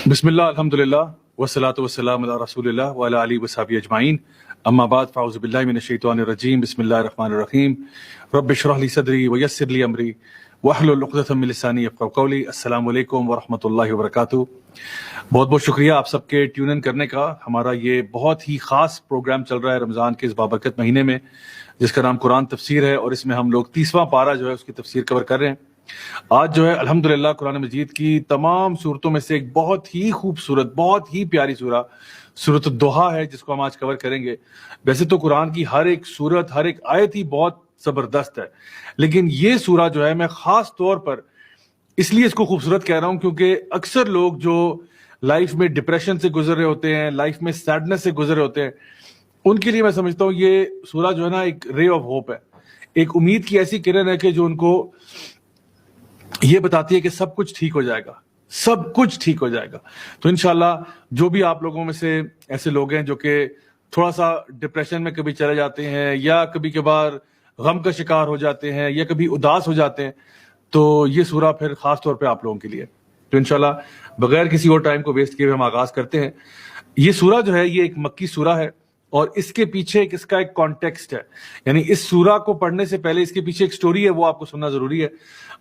بسم اللہ الحمد للہ والصلاة والسلام علی رسول اللہ وعلی آلہ وصحبہ اجمعین اما بعد فاعوذ باللہ من الشیطان الرجیم بسم اللہ الرحمن الرحیم رب اشرح لی صدری ویسر لی امری واحلل عقدۃ من لسانی یفقہوا قولی۔ السلام علیکم ورحمۃ اللہ وبرکاتہ۔ بہت بہت شکریہ آپ سب کے ٹیون ان کرنے کا۔ ہمارا یہ بہت ہی خاص پروگرام چل رہا ہے رمضان کے اس بابرکت مہینے میں، جس کا نام قرآن تفسیر ہے، اور اس میں ہم لوگ 30واں پارہ جو ہے اس کی تفسیر کور کر رہے ہیں۔ آج جو ہے الحمدللہ قرآن مجید کی تمام صورتوں میں سے ایک بہت ہی خوبصورت، بہت ہی پیاری سورہ سورۃ الضحیٰ ہے، جس کو ہم آج کور کریں گے۔ ویسے تو قرآن کی ہر ایک سورت، ہر ایک آیت ہی بہت زبردست ہے، لیکن یہ سورہ جو ہے میں خاص طور پر اس لیے اس کو خوبصورت کہہ رہا ہوں کیونکہ اکثر لوگ جو لائف میں ڈپریشن سے گزر رہے ہوتے ہیں، لائف میں سیڈنس سے گزر رہے ہوتے ہیں، ان کے لیے میں سمجھتا ہوں یہ سورہ جو ہے نا ایک رے آف ہوپ ہے، ایک امید کی ایسی کرن ہے کہ جو ان کو یہ بتاتی ہے کہ سب کچھ ٹھیک ہو جائے گا، سب کچھ ٹھیک ہو جائے گا۔ تو انشاءاللہ جو بھی آپ لوگوں میں سے ایسے لوگ ہیں جو کہ تھوڑا سا ڈپریشن میں کبھی چلے جاتے ہیں، یا کبھی کبھار غم کا شکار ہو جاتے ہیں، یا کبھی اداس ہو جاتے ہیں، تو یہ سورہ پھر خاص طور پہ آپ لوگوں کے لیے۔ تو انشاءاللہ بغیر کسی اور ٹائم کو ویسٹ کیے ہوئے ہم آغاز کرتے ہیں۔ یہ سورہ جو ہے یہ ایک مکی سورہ ہے، اور اس کے پیچھے اس کا ایک کانٹیکسٹ ہے، یعنی اس سورہ کو پڑھنے سے پہلے اس کے پیچھے ایک سٹوری ہے، وہ آپ کو سننا ضروری ہے۔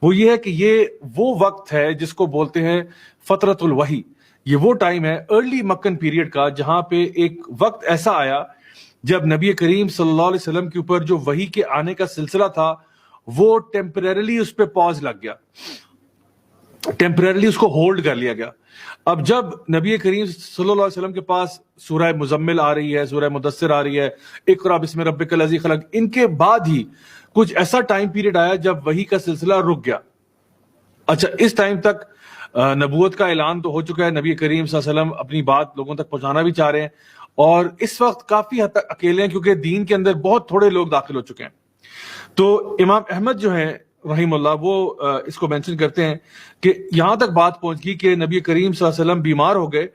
وہ یہ ہے کہ یہ وہ وقت ہے جس کو بولتے ہیں فترۃ الوحی۔ یہ وہ ٹائم ہے ارلی مکن پیریڈ کا، جہاں پہ ایک وقت ایسا آیا جب نبی کریم صلی اللہ علیہ وسلم کے اوپر جو وحی کے آنے کا سلسلہ تھا وہ ٹیمپریرلی اس پہ پاز لگ گیا، ٹیمپریرلی اس کو ہولڈ کر لیا گیا۔ اب جب نبی کریم صلی اللہ علیہ وسلم کے پاس سورہ مزمل آ رہی ہے، سورہ مدثر آ رہی ہے، اقرا بسم ربک الذی خلق، ان کے بعد ہی کچھ ایسا ٹائم پیریڈ آیا جب وحی کا سلسلہ رک گیا۔ اچھا، اس ٹائم تک نبوت کا اعلان تو ہو چکا ہے، نبی کریم صلی اللہ علیہ وسلم اپنی بات لوگوں تک پہنچانا بھی چاہ رہے ہیں، اور اس وقت کافی حد تک اکیلے ہیں کیونکہ دین کے اندر بہت تھوڑے لوگ داخل ہو چکے ہیں۔ تو امام احمد جو ہیں رحیم اللہ، وہ اس کو مینشن کرتے ہیں کہ یہاں تک بات پہنچ گئی کہ نبی کریم صلی اللہ علیہ وسلم بیمار ہو گئے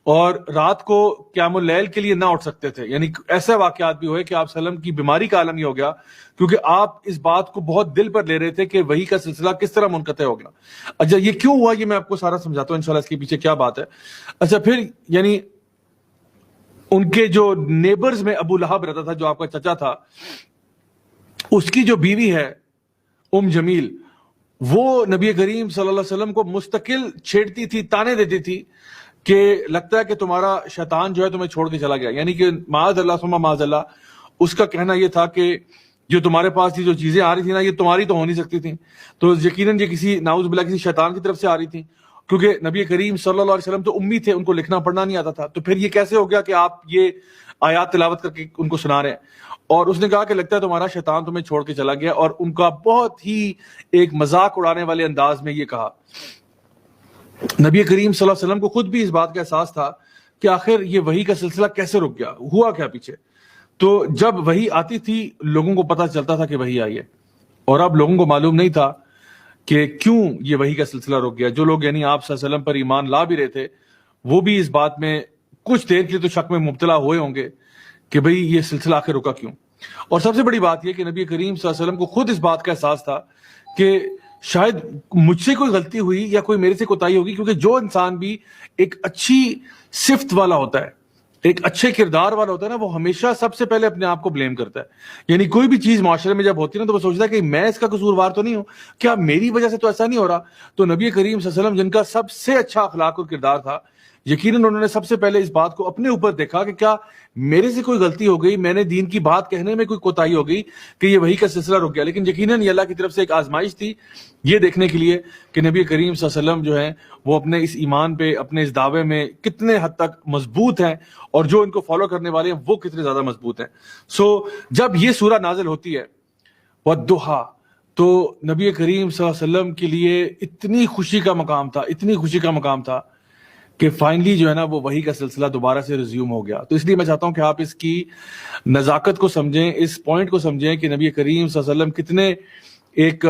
اور رات کو قیام اللیل کے لیے نہ اٹھ سکتے تھے، یعنی ایسے واقعات بھی ہوئے کہ آپ صلی اللہ علیہ وسلم کی بیماری کا عالم یہ ہو گیا کیونکہ آپ اس بات کو بہت دل پر لے رہے تھے کہ وحی کا سلسلہ کس طرح منقطع ہو گیا۔ اچھا، یہ کیوں ہوا یہ میں آپ کو سارا سمجھاتا ہوں انشاءاللہ، اس کے پیچھے کیا بات ہے۔ اچھا، پھر یعنی ان کے جو نیبرز میں ابو لہب رہتا تھا، جو آپ کا چچا تھا، اس کی جو بیوی ہے ام جمیل، وہ نبی کریم صلی اللہ علیہ وسلم کو مستقل چھیڑتی تھی، تانے دیتی تھی کہ لگتا ہے کہ تمہارا شیطان جو ہے تمہیں چھوڑ کے چلا گیا، یعنی کہ معاذ اللہ ثم معاذ اللہ، اس کا کہنا یہ تھا کہ جو تمہارے پاس یہ جو چیزیں آ رہی تھی نا، یہ تمہاری تو ہو نہیں سکتی تھیں، تو یقیناً یہ کسی نعوذ باللہ کسی شیطان کی طرف سے آ رہی تھیں، کیونکہ نبی کریم صلی اللہ علیہ وسلم تو امی تھے، ان کو لکھنا پڑھنا نہیں آتا تھا، تو پھر یہ کیسے ہو گیا کہ آپ یہ آیات تلاوت کر کے ان کو سنا رہے ہیں۔ اور اس نے کہا کہ لگتا ہے تمہارا شیطان تمہیں چھوڑ کے چلا گیا، اور ان کا بہت ہی ایک مذاق اڑانے والے انداز میں یہ کہا۔ نبی کریم صلی اللہ علیہ وسلم کو خود بھی اس بات کا احساس تھا کہ آخر یہ وحی کا سلسلہ کیسے رک گیا، ہوا کیا پیچھے۔ تو جب وحی آتی تھی لوگوں کو پتہ چلتا تھا کہ وحی آئی ہے، اور اب لوگوں کو معلوم نہیں تھا کہ کیوں یہ وحی کا سلسلہ رک گیا۔ جو لوگ یعنی آپ صلی اللہ علیہ وسلم پر ایمان لا بھی رہے تھے، وہ بھی اس بات میں کچھ دیر کے لیے تو شک میں مبتلا ہوئے ہوں گے کہ بھئی یہ سلسلہ آخر رکا کیوں۔ اور سب سے بڑی بات یہ کہ نبی کریم صلی اللہ علیہ وسلم کو خود اس بات کا احساس تھا کہ شاید مجھ سے کوئی غلطی ہوئی یا کوئی میرے سے کوتاہی ہوگی، کیونکہ جو انسان بھی ایک اچھی صفت والا ہوتا ہے، ایک اچھے کردار والا ہوتا ہے نا، وہ ہمیشہ سب سے پہلے اپنے آپ کو بلیم کرتا ہے۔ یعنی کوئی بھی چیز معاشرے میں جب ہوتی ہے نا، تو وہ سوچتا ہے کہ میں اس کا قصوروار تو نہیں ہوں، کیا میری وجہ سے تو ایسا نہیں ہو رہا۔ تو نبی کریم صلی اللہ علیہ وسلم جن کا سب سے اچھا اخلاق اور کردار تھا، یقیناً انہوں نے سب سے پہلے اس بات کو اپنے اوپر دیکھا کہ کیا میرے سے کوئی غلطی ہو گئی، میں نے دین کی بات کہنے میں کوئی کوتاہی ہو گئی کہ یہ وحی کا سلسلہ رک گیا۔ لیکن یقیناً یہ اللہ کی طرف سے ایک آزمائش تھی، یہ دیکھنے کے لیے کہ نبی کریم صلی اللہ علیہ وسلم جو ہیں وہ اپنے اس ایمان پہ، اپنے اس دعوے میں کتنے حد تک مضبوط ہیں، اور جو ان کو فالو کرنے والے ہیں وہ کتنے زیادہ مضبوط ہیں۔ جب یہ سورہ نازل ہوتی ہے والضحیٰ، تو نبی کریم صلی اللہ علیہ وسلم کے لیے اتنی خوشی کا مقام تھا، اتنی خوشی کا مقام تھا کہ فائنلی جو ہے نا وہ وحی کا سلسلہ دوبارہ سے ریزیوم ہو گیا۔ تو اس لیے میں چاہتا ہوں کہ آپ اس کی نزاکت کو سمجھیں، اس پوائنٹ کو سمجھیں کہ نبی کریم صلی اللہ علیہ وسلم کتنے ایک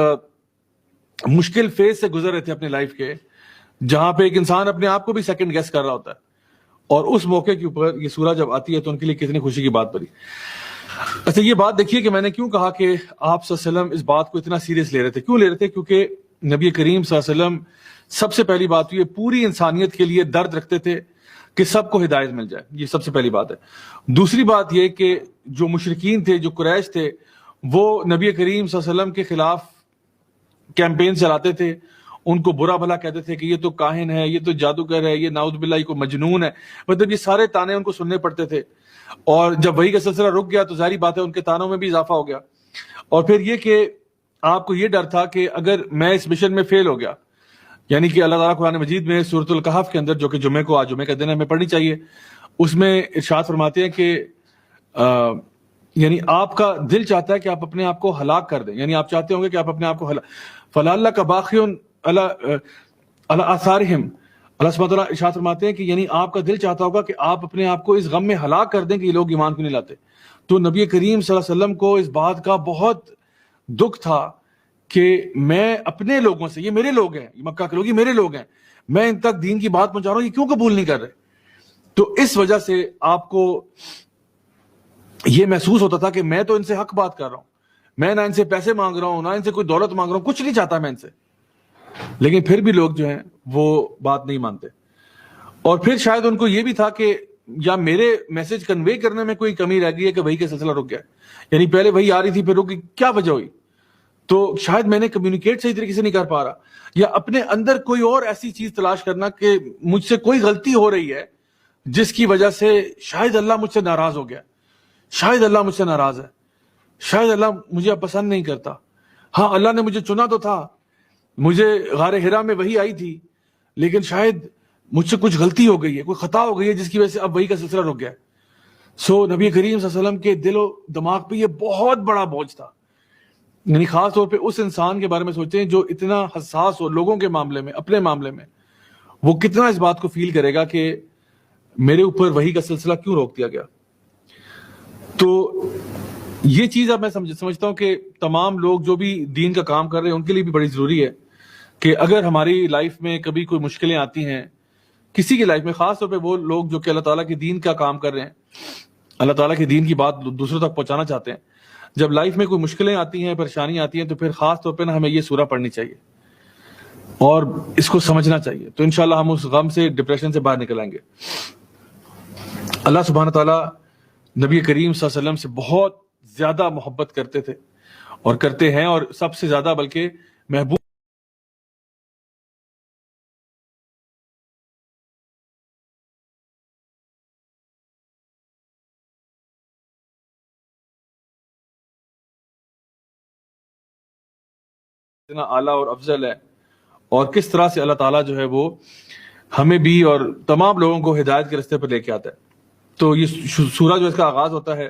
مشکل فیز سے گزر رہے تھے اپنے لائف کے، جہاں پہ ایک انسان اپنے آپ کو بھی سیکنڈ گیس کر رہا ہوتا ہے، اور اس موقع کے اوپر یہ سورہ جب آتی ہے تو ان کے لیے کتنی خوشی کی بات بنی۔ اچھا، یہ بات دیکھیے کہ میں نے کیوں کہا کہ آپ صلی اللہ علیہ وسلم اس بات کو اتنا سیریس لے رہے تھے، کیوں لے رہے تھے؟ کیونکہ نبی کریم صلی اللہ علیہ وسلم سب سے پہلی بات یہ پوری انسانیت کے لیے درد رکھتے تھے کہ سب کو ہدایت مل جائے. یہ سب سے پہلی بات ہے. دوسری بات یہ کہ جو مشرکین تھے, جو قریش تھے, وہ نبی کریم صلی اللہ علیہ وسلم کے خلاف کیمپین چلاتے تھے, ان کو برا بھلا کہتے تھے کہ یہ تو کاہن ہے, یہ تو جادوگر ہے, یہ نعوذ باللہ یہ کوئی مجنون ہے. مطلب یہ سارے تانے ان کو سننے پڑتے تھے. اور جب وحی کا سلسلہ رک گیا تو ظاہری بات ہے ان کے تانوں میں بھی اضافہ ہو گیا. اور پھر یہ کہ آپ کو یہ ڈر تھا کہ اگر میں اس مشن میں فیل ہو گیا, یعنی کہ اللہ تعالیٰ قرآن مجید میں سورۃ الکہف کے اندر, جو کہ جمعے کو, آج جمعے کا دن ہے, ہمیں پڑھنی چاہیے, اس میں ارشاد فرماتے ہیں کہ یعنی آپ کا دل چاہتا ہے کہ آپ اپنے آپ کو ہلاک کر دیں, یعنی آپ چاہتے ہوں گے کہ آپ اپنے آپ کو فَلَعَلَّكَ بَاخِعٌ عَلَىٰ آثَارِهِمْ. اللہ سبحانہ وتعالیٰ ارشاد فرماتے ہیں کہ یعنی آپ کا دل چاہتا ہوگا کہ آپ اپنے آپ کو اس غم میں ہلاک کر دیں کہ یہ لوگ ایمان کیوں نہیں لاتے. تو نبی کریم صلی اللہ علیہ وسلم کو اس بات کا بہت دکھ تھا کہ میں اپنے لوگوں سے, یہ میرے لوگ ہیں, یہ مکہ کے لوگ, یہ میرے لوگ ہیں, میں ان تک دین کی بات پہنچا رہا ہوں, یہ کیوں قبول نہیں کر رہے. تو اس وجہ سے آپ کو یہ محسوس ہوتا تھا کہ میں تو ان سے حق بات کر رہا ہوں, میں نہ ان سے پیسے مانگ رہا ہوں, نہ ان سے کوئی دولت مانگ رہا ہوں, کچھ نہیں چاہتا میں ان سے. لیکن پھر بھی لوگ جو ہیں وہ بات نہیں مانتے. اور پھر شاید ان کو یہ بھی تھا کہ یا میرے میسج کنوے کرنے میں کوئی کمی رہ گئی ہے کہ وحی کا سلسلہ رک گیا, یعنی پہلے وحی آ رہی تھی پھر رک گئی, کیا وجہ ہوئی. تو شاید میں نے کمیونیکیٹ صحیح طریقے سے نہیں کر پا رہا, یا اپنے اندر کوئی اور ایسی چیز تلاش کرنا کہ مجھ سے کوئی غلطی ہو رہی ہے جس کی وجہ سے شاید اللہ مجھ سے ناراض ہو گیا, شاید اللہ مجھ سے ناراض ہے, شاید اللہ مجھے اب پسند نہیں کرتا. ہاں اللہ نے مجھے چنا تو تھا, مجھے غار حرا میں وحی آئی تھی, لیکن شاید مجھ سے کچھ غلطی ہو گئی ہے, کوئی خطا ہو گئی ہے جس کی وجہ سے اب وحی کا سلسلہ رک گیا. سو نبی کریم صلی اللہ علیہ وسلم کے دل و دماغ پہ یہ بہت بڑا بوجھ تھا. یعنی خاص طور پہ اس انسان کے بارے میں سوچیں جو اتنا حساس ہو لوگوں کے معاملے میں, اپنے معاملے میں, وہ کتنا اس بات کو فیل کرے گا کہ میرے اوپر وحی کا سلسلہ کیوں روک دیا گیا. تو یہ چیز اب میں سمجھتا ہوں کہ تمام لوگ جو بھی دین کا کام کر رہے ہیں ان کے لیے بھی بڑی ضروری ہے کہ اگر ہماری لائف میں کبھی کوئی مشکلیں آتی ہیں, کسی کی لائف میں, خاص طور پہ وہ لوگ جو کہ اللہ تعالیٰ کے دین کا کام کر رہے ہیں, اللہ تعالیٰ کے دین کی بات دوسروں تک پہنچانا چاہتے ہیں, جب لائف میں کوئی مشکلیں آتی ہیں, پریشانیاں آتی ہیں, تو پھر خاص طور پہ نا ہمیں یہ سورہ پڑھنی چاہیے اور اس کو سمجھنا چاہیے. تو انشاءاللہ ہم اس غم سے, ڈپریشن سے باہر نکل آئیں گے. اللہ سبحانہ تعالیٰ نبی کریم صلی اللہ علیہ وسلم سے بہت زیادہ محبت کرتے تھے اور کرتے ہیں, اور سب سے زیادہ بلکہ محبوب اتنا اعلیٰ اور افضل ہے, اور کس طرح سے اللہ تعالیٰ جو ہے وہ ہمیں بھی اور تمام لوگوں کو ہدایت کے راستے پر لے کے آتا ہے. تو یہ سورہ جو اس کا آغاز ہوتا ہے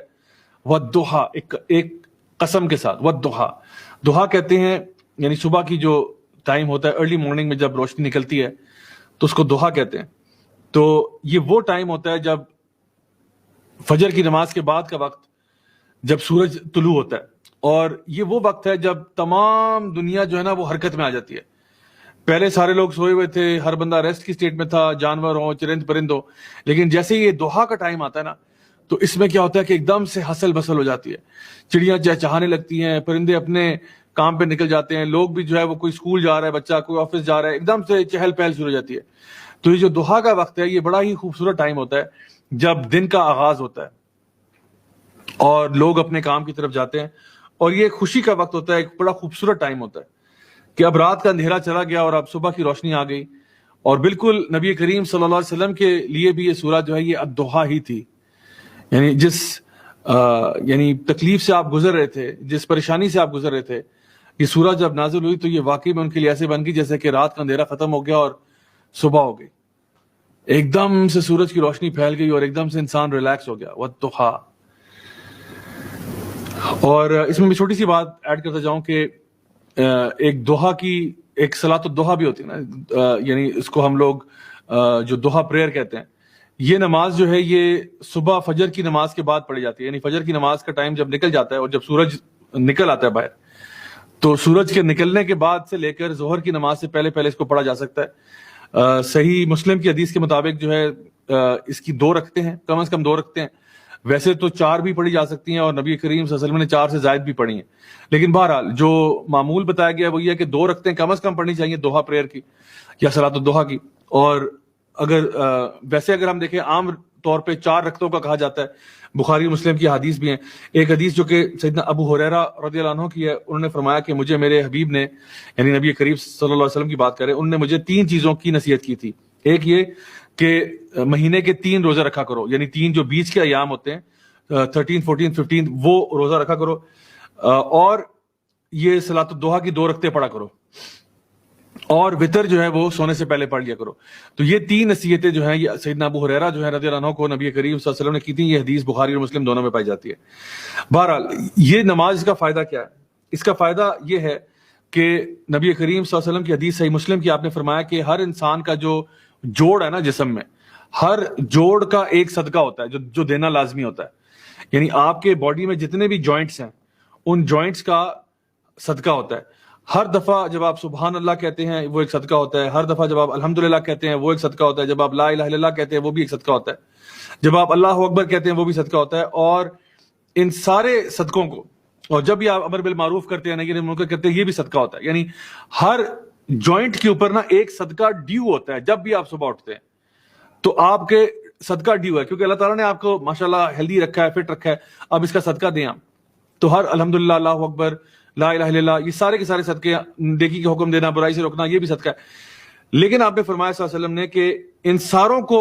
وَالضُّحَىٰ, ایک قسم کے ساتھ. وَالضُّحَىٰ, دحا کہتے ہیں یعنی صبح کی جو ٹائم ہوتا ہے, ارلی مارننگ میں جب روشنی نکلتی ہے تو اس کو دحا کہتے ہیں. تو یہ وہ ٹائم ہوتا ہے جب فجر کی نماز کے بعد کا وقت, جب سورج طلوع ہوتا ہے, اور یہ وہ وقت ہے جب تمام دنیا جو ہے نا وہ حرکت میں آ جاتی ہے. پہلے سارے لوگ سوئے ہوئے تھے, ہر بندہ ریسٹ کی سٹیٹ میں تھا, جانور ہوں, چرند پرند ہو, لیکن جیسے یہ دحا کا ٹائم آتا ہے نا تو اس میں کیا ہوتا ہے کہ ایک دم سے ہسل بسل ہو جاتی ہے, چڑیاں چہچہانے لگتی ہیں, پرندے اپنے کام پہ نکل جاتے ہیں, لوگ بھی جو ہے وہ کوئی اسکول جا رہا ہے بچہ, کوئی آفس جا رہا ہے, ایک دم سے چہل پہل شروع ہو جاتی ہے. تو یہ جو دحا کا وقت ہے یہ بڑا ہی خوبصورت ٹائم ہوتا ہے جب دن کا آغاز ہوتا ہے اور لوگ اپنے کام کی طرف جاتے ہیں, اور یہ خوشی کا وقت ہوتا ہے, ایک بڑا خوبصورت ٹائم ہوتا ہے کہ اب رات کا اندھیرا چلا گیا اور اب صبح کی روشنی آ گئی. اور بالکل نبی کریم صلی اللہ علیہ وسلم کے لیے بھی یہ سورہ جو ہے یہ الضحیٰ ہی تھی. یعنی جس یعنی تکلیف سے آپ گزر رہے تھے, جس پریشانی سے آپ گزر رہے تھے, یہ سورہ جب نازل ہوئی تو یہ واقعی میں ان کے لیے ایسے بن گئی جیسے کہ رات کا اندھیرا ختم ہو گیا اور صبح ہو گئی, ایک دم سے سورج کی روشنی پھیل گئی اور ایک دم سے انسان ریلیکس ہو گیا. والضحیٰ. اور اس میں میں چھوٹی سی بات ایڈ کرتا جاؤں کہ ایک دحا کی ایک صلاۃ الضحیٰ بھی ہوتی ہے نا, یعنی اس کو ہم لوگ جو دحا پریئر کہتے ہیں. یہ نماز جو ہے یہ صبح فجر کی نماز کے بعد پڑھی جاتی ہے, یعنی فجر کی نماز کا ٹائم جب نکل جاتا ہے اور جب سورج نکل آتا ہے باہر, تو سورج کے نکلنے کے بعد سے لے کر ظہر کی نماز سے پہلے اس کو پڑھا جا سکتا ہے. صحیح مسلم کی حدیث کے مطابق جو ہے اس کی 2 رکعتیں ہیں, کم از کم 2 رکعتیں ہیں. ویسے تو 4 بھی پڑھی جا سکتی ہیں اور نبی کریم صلی اللہ علیہ وسلم نے 4 سے زائد بھی پڑھی ہیں، لیکن بہرحال جو معمول بتایا گیا وہ یہ ہے کہ 2 رکعتیں کم از کم پڑھنی چاہیے دوحا پریئر کی یا صلاۃ الضحیٰ کی. اور اگر ویسے اگر ہم دیکھیں عام طور پہ 4 رکعتوں کا کہا جاتا ہے. بخاری مسلم کی حدیث بھی ہیں. ایک حدیث جو کہ سیدنا ابو ہریرہ رضی اللہ عنہ کی ہے، انہوں نے فرمایا کہ مجھے میرے حبیب نے، یعنی نبی کریم صلی اللہ علیہ وسلم کی بات کریں، انہوں نے مجھے 3 چیزوں کی نصیحت کی تھی. ایک یہ کہ مہینے کے 3 روزے رکھا کرو، یعنی 3 جو بیچ کے ایام ہوتے ہیں 13 14 15 وہ روزہ رکھا کرو، اور یہ صلاۃ الضحیٰ کی 2 رکعتیں پڑھا کرو، اور وتر جو ہے وہ سونے سے پہلے پڑھ لیا کرو. تو یہ 3 نصیحتیں جو ہیں یہ سیدنا ابو ہریرہ جو ہے رضی اللہ عنہ کو نبی کریم صلی اللہ علیہ وسلم نے کی تھی. یہ حدیث بخاری اور مسلم دونوں میں پائی جاتی ہے. بہرحال یہ نماز کا فائدہ کیا ہے؟ اس کا فائدہ یہ ہے کہ نبی کریم صلی اللہ علیہ وسلم کی حدیث صحیح مسلم کی آپ نے فرمایا کہ ہر انسان کا جو جوڑ ہے نا جسم میں، ہر جوڑ کا ایک صدقہ ہوتا ہے جو دینا لازمی ہوتا ہے. یعنی آپ کے باڈی میں جتنے بھی جوائنٹس ہیں ان جوائنٹس کا صدقہ ہوتا ہے. ہر دفعہ جب آپ سبحان اللہ کہتے ہیں وہ ایک صدقہ ہوتا ہے، ہر دفعہ جب آپ الحمدللہ کہتے ہیں وہ ایک صدقہ ہوتا ہے، جب آپ لا الہ الا اللہ کہتے ہیں وہ بھی ایک صدقہ ہوتا ہے، جب آپ اللہ اکبر کہتے ہیں وہ بھی صدقہ ہوتا ہے. اور ان سارے صدقوں کو، اور جب بھی آپ امر بالمعروف کرتے ہیں نہی عن المنکر کرتے ہیں، یہ بھی صدقہ ہوتا ہے. یعنی ہر جوائنٹ کے اوپر نا ایک صدقہ ڈیو ہوتا ہے. جب بھی آپ صبح اٹھتے ہیں تو آپ کے صدقہ ڈیو ہے، کیونکہ اللہ تعالیٰ نے آپ کو ماشاءاللہ ہیلدی رکھا ہے، فٹ رکھا ہے. اب اس کا صدقہ دیں آپ تو ہر الحمدللہ، اللہ اکبر، لا الہ الا اللہ، یہ سارے کے سارے صدقے، نیکی کا حکم دینا، برائی سے روکنا، یہ بھی صدقہ ہے. لیکن آپ نے فرمایا صلی اللہ علیہ وسلم نے کہ ان ساروں کو،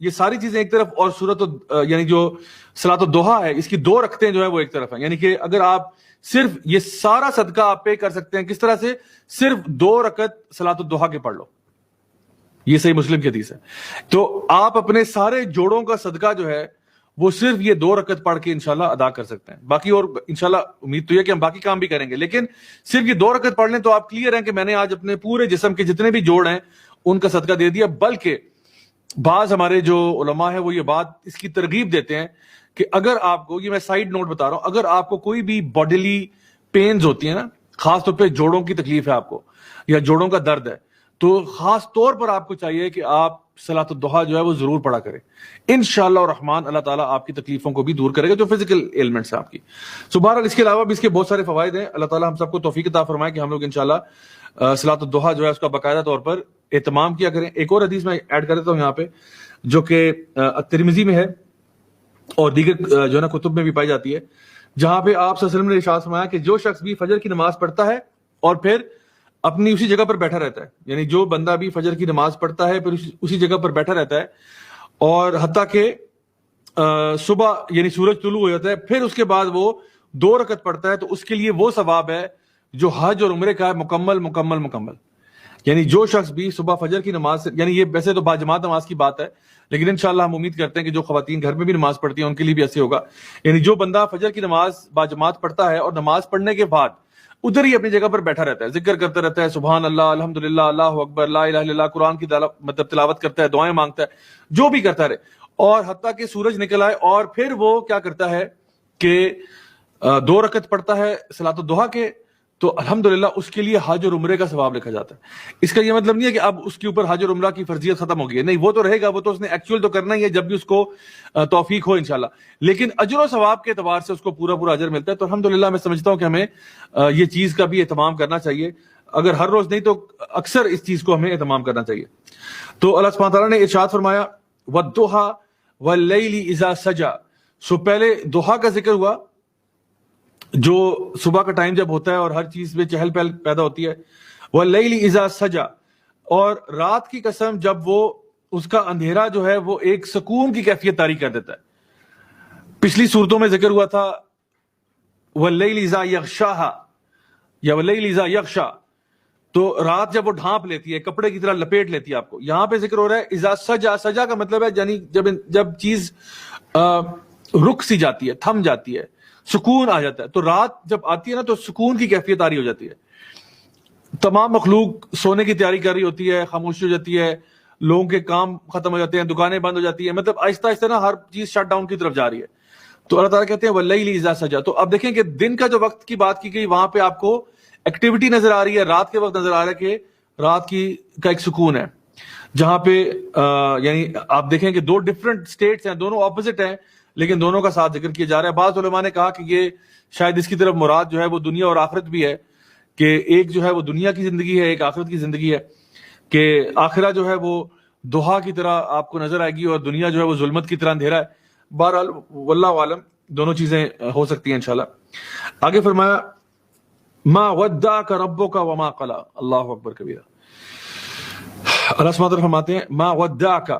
یہ ساری چیزیں ایک طرف، اور یعنی جو صلاۃ الضحیٰ ہے اس کی 2 رکعتیں جو ہے وہ ایک طرف ہیں. یعنی کہ اگر آپ صرف یہ سارا صدقہ آپ پے کر سکتے ہیں، کس طرح سے؟ صرف 2 رکعت صلاۃ الضحیٰ کے پڑھ لو. یہ صحیح مسلم کی حدیث ہے. تو آپ اپنے سارے جوڑوں کا صدقہ جو ہے وہ صرف یہ 2 رکعت پڑھ کے انشاءاللہ ادا کر سکتے ہیں. باقی اور انشاءاللہ امید تو یہ کہ ہم باقی کام بھی کریں گے، لیکن صرف یہ 2 رکعت پڑھ لیں تو آپ کلیئر ہیں کہ میں نے آج اپنے پورے جسم کے جتنے بھی جوڑ ہیں ان کا صدقہ دے دیا. بلکہ بعض ہمارے جو علماء ہیں وہ یہ بات اس کی ترغیب دیتے ہیں کہ اگر آپ کو، یہ میں سائیڈ نوٹ بتا رہا ہوں، اگر آپ کو کوئی بھی باڈیلی پینز ہوتی ہیں نا، خاص طور پہ جوڑوں کی تکلیف ہے آپ کو یا جوڑوں کا درد ہے، تو خاص طور پر آپ کو چاہیے کہ آپ صلاۃ الضحیٰ جو ہے وہ ضرور پڑھا کریں. انشاءاللہ الرحمن اللہ تعالیٰ آپ کی تکلیفوں کو بھی دور کرے گا جو فزیکل ایلمنٹس ہیں آپ کی. سو بہرحال اس کے علاوہ بھی اس کے بہت سارے فوائد ہیں. اللہ تعالیٰ ہم سب کو توفیق عطا فرمائے کہ ہم لوگ انشاءاللہ صلاۃ الضحیٰ جو ہے اس کا باقاعدہ طور پر اہتمام کیا کریں. ایک اور حدیث میں ایڈ کر دیتا ہوں یہاں پہ جو کہ ترمذی میں ہے اور دیگر جو ہے نا کتب میں بھی پائی جاتی ہے، جہاں پہ آپ صلی اللہ علیہ وسلم نے ارشاد فرمایا کہ جو شخص بھی فجر کی نماز پڑھتا ہے اور پھر اپنی اسی جگہ پر بیٹھا رہتا ہے، یعنی جو بندہ بھی فجر کی نماز پڑھتا ہے پھر اسی جگہ پر بیٹھا رہتا ہے اور حتیٰ کہ صبح یعنی سورج طلوع ہو جاتا ہے، پھر اس کے بعد وہ 2 رکعت پڑھتا ہے، تو اس کے لیے وہ ثواب ہے جو حج اور عمرے کا ہے، مکمل مکمل مکمل. یعنی جو شخص بھی صبح فجر کی نماز، یعنی یہ ویسے تو باجماعت نماز کی بات ہے، لیکن انشاءاللہ ہم امید کرتے ہیں کہ جو خواتین گھر میں بھی نماز پڑھتی ہیں ان کے لیے بھی ایسے ہوگا. یعنی جو بندہ فجر کی نماز باجماعت پڑھتا ہے اور نماز پڑھنے کے بعد ادھر ہی اپنی جگہ پر بیٹھا رہتا ہے، ذکر کرتا رہتا ہے، سبحان اللہ، الحمدللہ، اللہ اکبر، لا الہ الا اللہ، قرآن کی مطلب تلاوت کرتا ہے، دعائیں مانگتا ہے، جو بھی کرتا رہے، اور حتیٰ کہ سورج نکل آئے اور پھر وہ کیا کرتا ہے کہ 2 رکعت پڑھتا ہے صلاۃ الضحیٰ کے، تو الحمدللہ اس کے لیے حج اور عمرے کا ثواب لکھا جاتا ہے. اس کا یہ مطلب نہیں ہے کہ اب اس کے اوپر حج اور عمرہ کی فرضیت ختم ہو گئی ہے، نہیں، وہ تو رہے گا، وہ تو اس نے ایکچوئل تو کرنا ہی ہے جب بھی اس کو توفیق ہو انشاءاللہ، لیکن اجر و ثواب کے اعتبار سے اس کو پورا پورا اجر ملتا ہے. تو الحمدللہ میں سمجھتا ہوں کہ ہمیں یہ چیز کا بھی اہتمام کرنا چاہیے، اگر ہر روز نہیں تو اکثر اس چیز کو ہمیں اہتمام کرنا چاہیے. تو اللہ سبحانہ تعالیٰ نے ارشاد فرمایا وَالضُّحَىٰ وَاللَّيْلِ إِذَا سَجَىٰ. سو پہلے ضحیٰ کا ذکر ہوا جو صبح کا ٹائم جب ہوتا ہے اور ہر چیز میں چہل پہل پیدا ہوتی ہے، وَاللَّيْلِ إِذَا سَجَىٰ، اور رات کی قسم جب وہ اس کا اندھیرا جو ہے وہ ایک سکون کی کیفیت طاری کر دیتا ہے. پچھلی صورتوں میں ذکر ہوا تھا وَاللَّيْلِ إِذَا يَغْشَاهَا یا وَاللَّيْلِ إِذَا يَغْشَىٰ، تو رات جب وہ ڈھانپ لیتی ہے، کپڑے کی طرح لپیٹ لیتی ہے آپ کو. یہاں پہ ذکر ہو رہا ہے اذا سجا. سجا کا مطلب ہے یعنی جب چیز رک سی جاتی ہے، تھم جاتی ہے، سکون آ جاتا ہے. تو رات جب آتی ہے نا تو سکون کی کیفیت آ رہی ہو جاتی ہے، تمام مخلوق سونے کی تیاری کر رہی ہوتی ہے، خاموشی ہو جاتی ہے، لوگوں کے کام ختم ہو جاتے ہیں، دکانیں بند ہو جاتی ہیں، مطلب آہستہ آہستہ نا ہر چیز شٹ ڈاؤن کی طرف جا رہی ہے. تو اللہ تعالیٰ کہتے ہیں وَاللَّيْلِ إِذَا سَجَىٰ. تو اب دیکھیں کہ دن کا جو وقت کی بات کی گئی وہاں پہ آپ کو ایکٹیویٹی نظر آ رہی ہے، رات کے وقت نظر آ رہا ہے کہ رات کی کا ایک سکون ہے جہاں پہ یعنی آپ دیکھیں کہ 2 ڈفرنٹ سٹیٹس ہیں، دونوں اپوزٹ ہیں، لیکن دونوں کا ساتھ ذکر کیا جا رہا ہے. بعض علماء نے کہا کہ یہ شاید اس کی طرف مراد جو ہے وہ دنیا اور آخرت بھی ہے, کہ ایک جو ہے وہ دنیا کی زندگی ہے, ایک آخرت کی زندگی ہے, کہ آخرہ جو ہے وہ دہا کی طرح آپ کو نظر آئے گی اور دنیا جو ہے وہ ظلمت کی طرح اندھیرا ہے. بہرحال واللہ عالم دونوں چیزیں ہو سکتی ہیں انشاءاللہ. آگے فرمایا ما ودعک ربک وما قلی. اللہ اکبر کبیرہ. اللہ سبحانہ وتعالی فرماتے ہیں ما ودعک,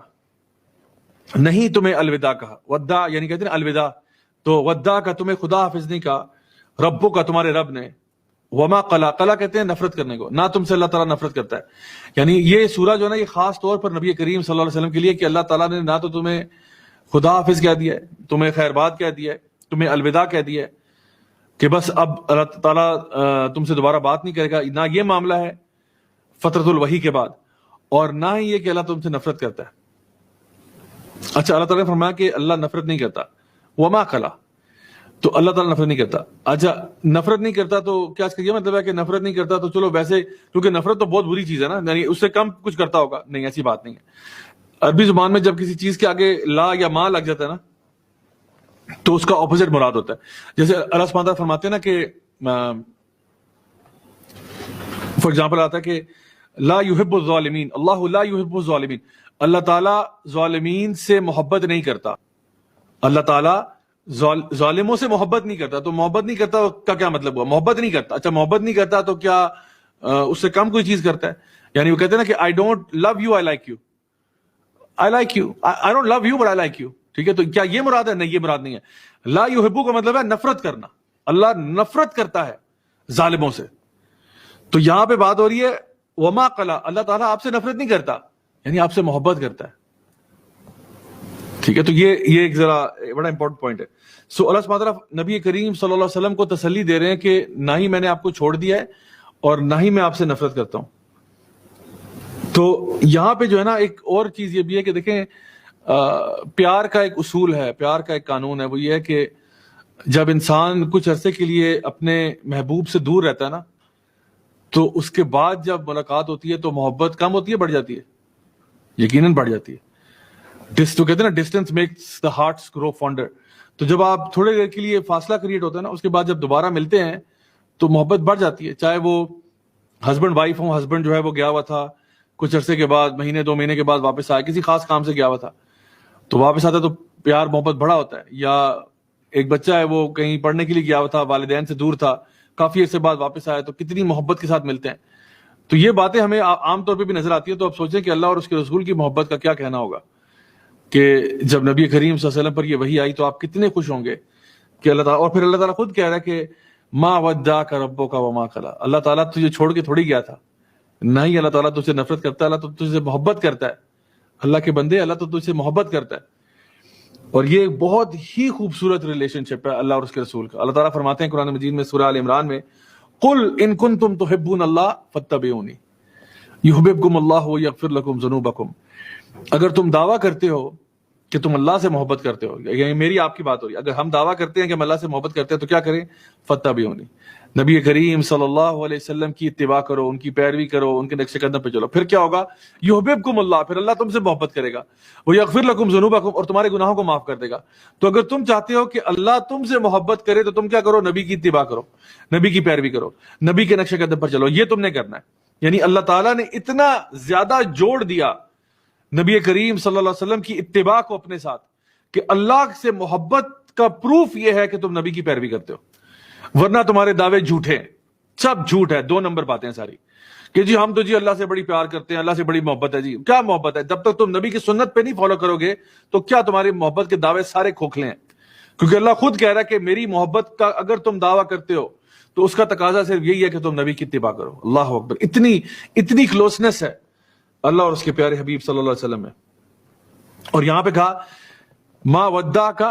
نہیں تمہیں الوداع کہا. وداع یعنی کہتے ہیں الوداع, تو وداع کا تمہیں خدا حافظ نہیں کہا, ربو کا تمہارے رب نے, وما قلا, قلا کہتے ہیں نفرت کرنے کو, نہ تم سے اللہ تعالیٰ نفرت کرتا ہے. یعنی یہ سورہ جو ہے نا یہ خاص طور پر نبی کریم صلی اللہ علیہ وسلم کے لیے, کہ اللہ تعالیٰ نے نہ تو تمہیں خدا حافظ کہہ دیا ہے, تمہیں خیر بات کہہ دیا ہے, تمہیں الوداع کہہ دیا ہے کہ بس اب اللہ تعالیٰ تم سے دوبارہ بات نہیں کرے گا, نہ یہ معاملہ ہے فترۃ الوحی کے بعد, اور نہ ہی یہ کہ اللہ تم سے نفرت کرتا ہے. اچھا, اللہ تعالیٰ نے فرمایا کہ اللہ نفرت نہیں کرتا. وما قلا, تو اللہ تعالیٰ نفرت نہیں کرتا. اچھا, نفرت نہیں کرتا تو کیا اس کا یہ مطلب ہے کہ نفرت نہیں کرتا تو چلو ویسے, کیونکہ نفرت تو بہت بری چیز ہے نا, یعنی اس سے کم کچھ کرتا ہوگا؟ نہیں, ایسی بات نہیں ہے. عربی زبان میں جب کسی چیز کے آگے لا یا ما لگ جاتا ہے نا تو اس کا اپوزٹ مراد ہوتا ہے. جیسے اللہ سبحانہ وتعالیٰ فرماتے ہیں نا کہ فار ایگزامپل آتا ہے کہ لا یحب الظالمین, اللہ لا یحب الظالمین, اللہ تعالیٰ ظالمین سے محبت نہیں کرتا. اللہ تعالیٰ ظالموں سے محبت نہیں کرتا. تو محبت نہیں کرتا کا کیا مطلب ہوا؟ محبت نہیں کرتا. اچھا, محبت نہیں کرتا تو کیا اس سے کم کوئی چیز کرتا ہے؟ یعنی وہ کہتے ہیں نا کہ I don't love you, I like you, I like you, I don't love you but I like you. ٹھیک ہے, تو کیا یہ مراد ہے؟ نہیں, یہ مراد نہیں ہے. لا یحبو کا مطلب ہے نفرت کرنا. اللہ نفرت کرتا ہے ظالموں سے. تو یہاں پہ بات ہو رہی ہے وما قلا, اللہ تعالیٰ آپ سے نفرت نہیں کرتا, یعنی آپ سے محبت کرتا ہے. ٹھیک ہے, تو یہ ایک ذرا بڑا امپورٹنٹ پوائنٹ ہے. سو اللہ سبحانہ وتعالیٰ نبی کریم صلی اللہ علیہ وسلم کو تسلی دے رہے ہیں کہ نہ ہی میں نے آپ کو چھوڑ دیا ہے اور نہ ہی میں آپ سے نفرت کرتا ہوں. تو یہاں پہ جو ہے نا ایک اور چیز یہ بھی ہے کہ دیکھیں پیار کا ایک اصول ہے, پیار کا ایک قانون ہے, وہ یہ ہے کہ جب انسان کچھ عرصے کے لیے اپنے محبوب سے دور رہتا ہے نا تو اس کے بعد جب ملاقات ہوتی ہے تو محبت کم ہوتی ہے, بڑھ جاتی ہے؟ یقیناً بڑھ جاتی ہے. تو کہتے ہیں نا ڈسٹینس میکس دا ہارٹس گرو فانڈر. تو جب آپ تھوڑے دیر کے لیے فاصلہ کریٹ ہوتا ہے نا, اس کے بعد جب دوبارہ ملتے ہیں تو محبت بڑھ جاتی ہے. چاہے وہ ہسبینڈ وائف ہوں, ہسبینڈ جو ہے وہ گیا ہوا تھا, کچھ عرصے کے بعد, مہینے 2 مہینے کے بعد واپس آئے, کسی خاص کام سے گیا ہوا تھا, تو واپس آتا ہے تو پیار محبت بڑا ہوتا ہے. یا ایک بچہ ہے وہ کہیں پڑھنے کے لیے گیا ہوا تھا, والدین سے دور تھا, کافی عرصے بعد واپس آیا تو کتنی محبت کے ساتھ ملتے ہیں. تو یہ باتیں ہمیں عام طور پہ بھی نظر آتی ہیں. تو آپ سوچیں کہ اللہ اور اس کے رسول کی محبت کا کیا کہنا ہوگا کہ جب نبی کریم صلی اللہ علیہ وسلم پر یہ وحی آئی تو آپ کتنے خوش ہوں گے کہ اللہ تعالیٰ, اور پھر اللہ تعالیٰ خود کہہ رہا ہے کہ ما ودعک ربک وما قلی, اللہ تعالیٰ تجھے چھوڑ کے تھوڑی گیا تھا, نہ ہی اللہ تعالیٰ تجھ سے نفرت کرتا ہے, اللہ تو تجھ سے محبت کرتا ہے. اللہ کے بندے, اللہ تو تجھ سے محبت کرتا ہے. اور یہ بہت ہی خوبصورت ریلیشن شپ ہے اللہ اور اس کے رسول کا. اللہ تعالیٰ فرماتے ہیں قرآن مجید میں سورہ آل عمران میں, قل ان کنتم تحبون اللہ فاتبعونی یحببکم اللہ ویغفر لکم ذنوبکم. اگر تم دعویٰ کرتے ہو کہ تم اللہ سے محبت کرتے ہو, یعنی میری آپ کی بات ہو رہی ہے, اگر ہم دعویٰ کرتے ہیں کہ ہم اللہ سے محبت کرتے ہیں تو کیا کریں؟ فاتبعونی, نبی کریم صلی اللہ علیہ وسلم کی اتباع کرو, ان کی پیروی کرو, ان کے نقش قدم پہ چلو. پھر کیا ہوگا؟ یحببکم اللہ, پھر اللہ تم سے محبت کرے گا, ویغفر لکم ذنوبکم, اور تمہارے گناہوں کو معاف کر دے گا. تو اگر تم چاہتے ہو کہ اللہ تم سے محبت کرے تو تم کیا کرو؟ نبی کی اتباع کرو, نبی کی پیروی کرو, نبی کے نقش قدم پر چلو. یہ تم نے کرنا ہے. یعنی اللہ تعالیٰ نے اتنا زیادہ جوڑ دیا نبی کریم صلی اللہ علیہ وسلم کی اتباع کو اپنے ساتھ کہ اللہ سے محبت کا پروف یہ ہے کہ تم نبی کی پیروی کرتے ہو, ورنہ تمہارے دعوے جھوٹے ہیں, سب جھوٹ ہے, 2 نمبر باتیں ساری کہ جی ہم تو جی اللہ سے بڑی پیار کرتے ہیں, اللہ سے بڑی محبت ہے. جی کیا محبت ہے؟ جب تک تم نبی کی سنت پہ نہیں فالو کرو گے تو کیا تمہاری محبت کے دعوے سارے کھوکھلے ہیں. کیونکہ اللہ خود کہہ رہا ہے کہ میری محبت کا اگر تم دعویٰ کرتے ہو تو اس کا تقاضا صرف یہی ہے کہ تم نبی کی اتباع کرو. اللہ اکبر, اتنی کلوزنس ہے اللہ اور اس کے پیارے حبیب صلی اللہ علیہ وسلم میں. اور یہاں پہ کہا ما ودعک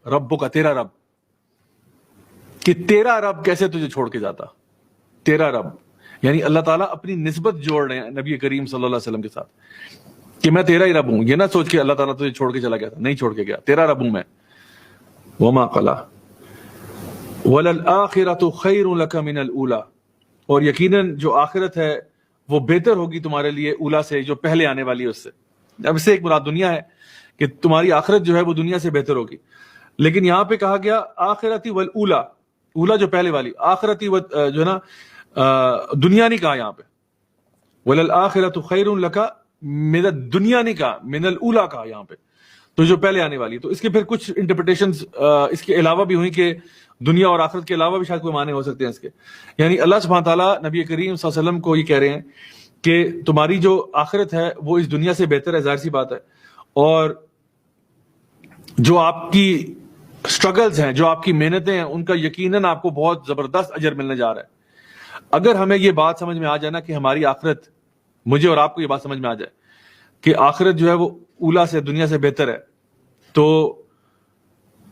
ربک, تیرا رب, کہ تیرا رب کیسے تجھے چھوڑ کے جاتا. تیرا رب یعنی اللہ تعالیٰ اپنی نسبت جوڑ رہے ہیں نبی کریم صلی اللہ علیہ وسلم کے ساتھ کہ میں تیرا ہی رب ہوں. یہ نہ سوچ کے اللہ تعالیٰ تجھے چھوڑ کے چلا گیا تھا, نہیں چھوڑ کے گیا, تیرا رب ہوں میں. وما قلی وللآخرۃ خیر لک من الاولی, اور یقیناً جو آخرت ہے وہ بہتر ہوگی تمہارے لیے اولا سے, جو پہلے آنے والی ہے اس سے. اب اس سے ایک مراد دنیا ہے کہ تمہاری آخرت جو ہے وہ دنیا سے بہتر ہوگی. لیکن یہاں پہ کہا گیا آخرتی والاولا, اولا جو پہلے والی, آخرتی جو ہے نا دنیا نہیں کہا یہاں پہ, وللآخرۃ خیر لک من الدنیا نہیں کہا, من الاولا کہا یہاں پہ, تو جو پہلے آنے والی. تو اس کے پھر کچھ انٹرپریٹیشنز اس کے علاوہ بھی ہوئی کہ دنیا اور آخرت کے علاوہ بھی شاید کوئی معنی ہو سکتے ہیں اس کے. یعنی اللہ سبحانہ تعالیٰ نبی کریم صلی اللہ علیہ وسلم کو یہ کہہ رہے ہیں کہ تمہاری جو آخرت ہے وہ اس دنیا سے بہتر ہے, ظاہر سی بات ہے, اور جو آپ کی سٹرگلز ہیں, جو آپ کی محنتیں ہیں, ان کا یقیناً آپ کو بہت زبردست اجر ملنے جا رہا ہے. اگر ہمیں یہ بات سمجھ میں آ جائے نا کہ ہماری آخرت, مجھے اور آپ کو یہ بات سمجھ میں آ جائے کہ آخرت جو ہے وہ اولا سے, دنیا سے بہتر ہے, تو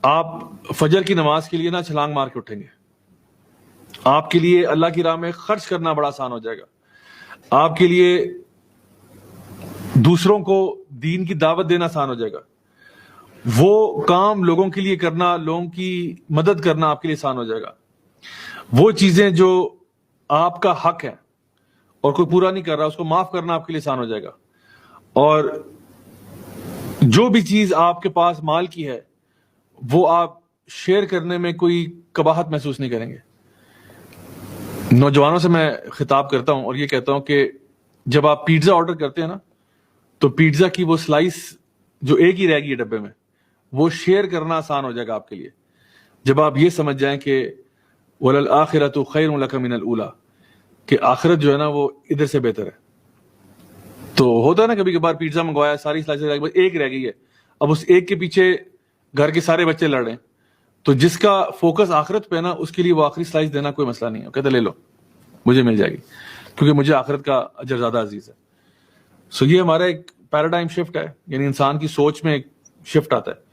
آپ فجر کی نماز کے لیے نا چھلانگ مار کے اٹھیں گے. آپ کے لیے اللہ کی راہ میں خرچ کرنا بڑا آسان ہو جائے گا. آپ کے لیے دوسروں کو دین کی دعوت دینا آسان ہو جائے گا. وہ کام لوگوں کے لیے کرنا, لوگوں کی مدد کرنا آپ کے لیے آسان ہو جائے گا. وہ چیزیں جو آپ کا حق ہے اور کوئی پورا نہیں کر رہا, اس کو معاف کرنا آپ کے لیے آسان ہو جائے گا. اور جو بھی چیز آپ کے پاس مال کی ہے وہ آپ شیئر کرنے میں کوئی قباحت محسوس نہیں کریں گے. نوجوانوں سے میں خطاب کرتا ہوں اور یہ کہتا ہوں کہ جب آپ پیزا آرڈر کرتے ہیں نا, تو پیزا کی وہ سلائس جو ایک ہی رہ گی ڈبے میں, وہ شیئر کرنا آسان ہو جائے گا آپ کے لیے, جب آپ یہ سمجھ جائیں کہ وَلَلْآخِرَةُ خَيْرٌ لَكَ مِنَ الْأُولَى, کہ آخرت جو ہے نا وہ ادھر سے بہتر ہے. تو ہوتا ہے نا کبھی کبھار پیزا منگوایا, ساری سلائسز ایک رہ گئی ہے, اب اس ایک کے پیچھے گھر کے سارے بچے لڑ رہے ہیں, تو جس کا فوکس آخرت پہ نا, اس کے لیے وہ آخری سلائس دینا کوئی مسئلہ نہیں ہے, کہتے لے لو مجھے مل جائے گی, کیونکہ مجھے آخرت کا اجر زیادہ عزیز ہے. سو یہ ہمارا ایک پیراڈائم شفٹ ہے, یعنی انسان کی سوچ میں ایک شفٹ آتا ہے.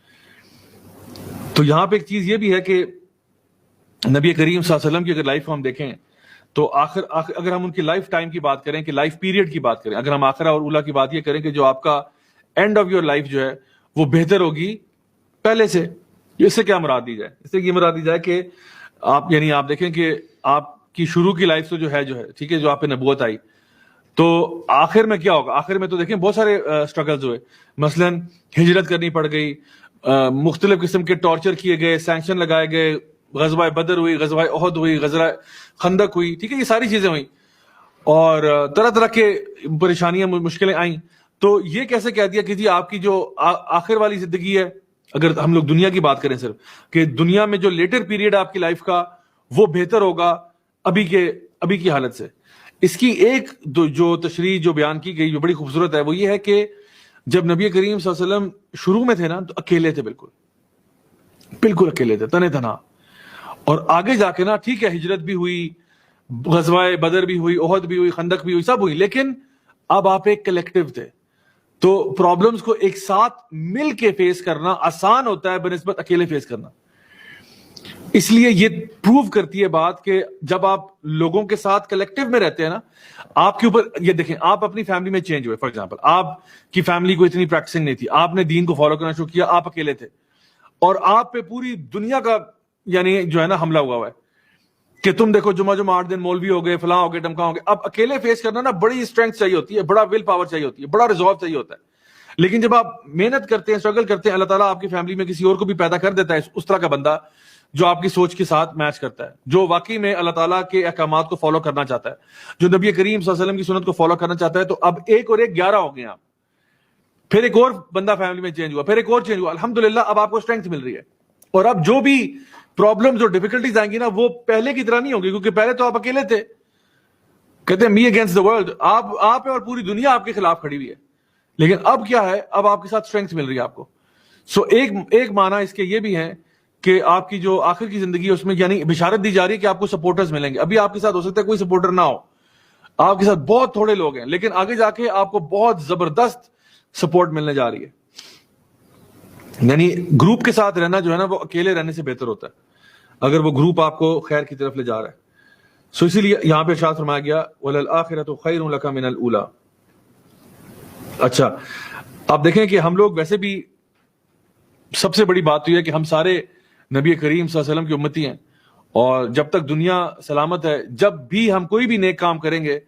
تو یہاں پہ ایک چیز یہ بھی ہے کہ نبی کریم صلی اللہ علیہ وسلم کی اگر لائف کو ہم دیکھیں تو اگر ہم ان کی لائف ٹائم کی بات کریں, کہ لائف پیریڈ کی بات کریں, اگر ہم آخرہ اور اولا کی بات یہ کریں کہ جو آپ کا اینڈ آف یور لائف جو ہے وہ بہتر ہوگی پہلے سے, اس سے کیا مراد دی جائے؟ اس سے یہ مراد دی جائے کہ آپ, یعنی آپ دیکھیں کہ آپ کی شروع کی لائف سے جو ہے ٹھیک ہے, جو آپ پہ نبوت آئی, تو آخر میں کیا ہوگا؟ آخر میں تو دیکھیں بہت سارے سٹرگلز ہوئے, مثلا ہجرت کرنی پڑ گئی, مختلف قسم کے ٹارچر کیے گئے, سینکشن لگائے گئے, غزوہ بدر ہوئی, غزوہ احد ہوئی, غزوہ خندق ہوئی, ٹھیک ہے, یہ ساری چیزیں ہوئیں, اور طرح طرح کے پریشانیاں, مشکلیں آئیں. تو یہ کیسے کہہ دیا کہ جی آپ کی جو آخر والی زندگی ہے, اگر ہم لوگ دنیا کی بات کریں صرف, کہ دنیا میں جو لیٹر پیریڈ آپ کی لائف کا وہ بہتر ہوگا ابھی کی حالت سے. اس کی ایک جو تشریح جو بیان کی گئی جو بڑی خوبصورت ہے, وہ یہ ہے کہ جب نبی کریم صلی اللہ علیہ وسلم شروع میں تھے نا, تو اکیلے تھے, بالکل اکیلے تھے, تنے تنہا. اور آگے جا کے نا ٹھیک ہے ہجرت بھی ہوئی, غزوہ بدر بھی ہوئی, احد بھی ہوئی, خندق بھی ہوئی, سب ہوئی, لیکن اب آپ ایک کلیکٹیو تھے. تو پرابلمز کو ایک ساتھ مل کے فیس کرنا آسان ہوتا ہے بنسبت اکیلے فیس کرنا. اس لیے یہ پروو کرتی ہے بات کہ جب آپ لوگوں کے ساتھ کلیکٹیو میں رہتے ہیں نا, آپ کے اوپر یہ دیکھیں, آپ اپنی فیملی میں چینج ہوئے, فار ایگزامپل آپ کی فیملی کو اتنی پریکٹسنگ نہیں تھی, آپ نے دین کو فالو کرنا شروع کیا, آپ اکیلے تھے, اور آپ پہ پوری دنیا کا یعنی جو ہے نا حملہ ہوا ہے کہ تم دیکھو جمعہ 8 دن مولوی ہو گئے, فلاں ہو گئے, ڈمکا ہو گئے. اب اکیلے فیس کرنا نا بڑی اسٹرینتھ چاہیے ہوتی ہے, بڑا ول پاور چاہیے ہوتی ہے, بڑا ریزولو چاہیے ہوتا ہے. لیکن جب آپ محنت کرتے ہیں, اسٹرگل کرتے ہیں, اللہ تعالیٰ آپ کی فیملی میں کسی اور کو بھی پیدا کر دیتا ہے, اس طرح کا بندہ جو آپ کی سوچ کے ساتھ میچ کرتا ہے, جو واقعی میں اللہ تعالیٰ کے احکامات کو فالو کرنا چاہتا ہے, جو نبی کریم صلی اللہ علیہ وسلم کی سنت کو فالو کرنا چاہتا ہے. تو اب ایک اور ایک 11 ہو گئے آپ, پھر ایک اور بندہ فیملی میں چینج ہوا, پھر ایک اور چینج ہوا. الحمدللہ اب آپ کو اسٹرینتھ مل رہی ہے, اور اب جو بھی پرابلمز اور ڈیفیکلٹیز آئیں گی نا, وہ پہلے کی طرح نہیں ہوگی, کیونکہ پہلے تو آپ اکیلے تھے, کہتے ہیں می اگینسٹ دا ورلڈ, آپ اور پوری دنیا آپ کے خلاف کھڑی ہوئی ہے. لیکن اب کیا ہے, اب آپ کے ساتھ اسٹرینتھ مل رہی ہے آپ کو. سو ایک معنی اس کے یہ بھی ہے کہ آپ کی جو آخر کی زندگی ہے اس میں یعنی بشارت دی جا رہی ہے کہ آپ کو سپورٹرز ملیں گے. ابھی آپ کے ساتھ ہو سکتا ہے کوئی سپورٹر نہ ہو, آپ کے ساتھ بہت تھوڑے لوگ ہیں, لیکن آگے جا کے آپ کو بہت زبردست سپورٹ ملنے جا رہی ہے. یعنی گروپ کے ساتھ رہنا جو ہے نا, وہ اکیلے رہنے سے بہتر ہوتا ہے, اگر وہ گروپ آپ کو خیر کی طرف لے جا رہا ہے. سو اسی لیے یہاں پہ ارشاد فرمایا گیا وَلَلْآخِرَةُ خَيْرٌ لَكَ مِنَ الْأُولَى. اچھا آپ دیکھیں کہ ہم لوگ ویسے بھی سب سے بڑی بات تو یہ ہے کہ ہم سارے نبی کریم صلی اللہ علیہ وسلم کی امتی ہیں, اور جب تک دنیا سلامت ہے, جب بھی ہم کوئی بھی نیک کام کریں گے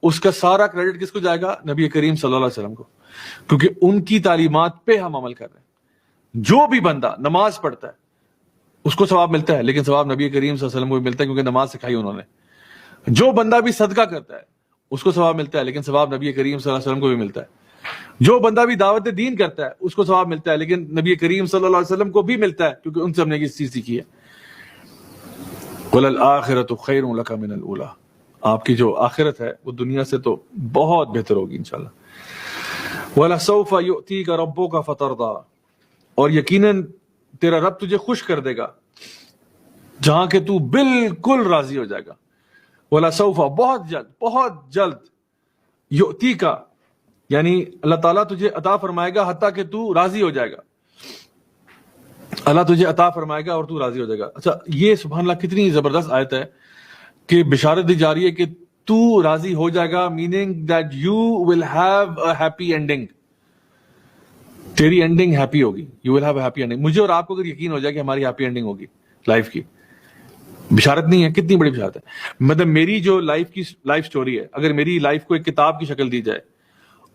اس کا سارا کریڈٹ کس کو جائے گا؟ نبی کریم صلی اللہ علیہ وسلم کو. کیونکہ ان کی تعلیمات پہ ہم عمل کر رہے ہیں. جو بھی بندہ نماز پڑھتا ہے اس کو ثواب ملتا ہے, لیکن ثواب نبی کریم صلی اللہ علیہ وسلم کو بھی ملتا ہے کیونکہ نماز سکھائی انہوں نے. جو بندہ بھی صدقہ کرتا ہے اس کو ثواب ملتا ہے, لیکن ثواب نبی کریم صلی اللہ علیہ وسلم کو بھی ملتا ہے. جو بندہ بھی دعوت دین کرتا ہے اس کو ثواب ملتا ہے, لیکن نبی کریم صلی اللہ علیہ وسلم کو بھی ملتا ہے کیونکہ ان سے ہم نے یہ چیز سیکھی ہے. وَلَلْآخِرَةُ خَيْرٌ لَكَ مِنَ الْأُولَىٰ, آپ کی جو آخرت ہے وہ دنیا سے تو بہت بہتر ہوگی انشاءاللہ. وَلَسَوْفَ يُؤْتِيكَ رَبُّكَ فَتَرْضَىٰ, اور یقیناً تیرا رب تجھے خوش کر دے گا جہاں کہ تو بالکل راضی ہو جائے گا. وَلَسَوْفَ, بہت جلد, يُؤْتِيكَ یعنی اللہ تعالیٰ تجھے عطا فرمائے گا حتیٰ کہ تو راضی ہو جائے گا. اللہ تجھے عطا فرمائے گا اور تو راضی ہو جائے گا. اچھا, یہ سبحان اللہ کتنی زبردست آیت ہے کہ بشارت دی جا رہی ہے کہ تو راضی ہو جائے گا, meaning that you will have a happy ending. تیری اینڈنگ ہیپی ہوگی, you will have a happy ending. مجھے اور آپ کو اگر یقین ہو جائے کہ ہماری ہیپی اینڈنگ ہوگی لائف کی, بشارت نہیں ہے, کتنی بڑی بشارت ہے. مطلب میری جو لائف سٹوری ہے, اگر میری لائف کو ایک کتاب کی شکل دی جائے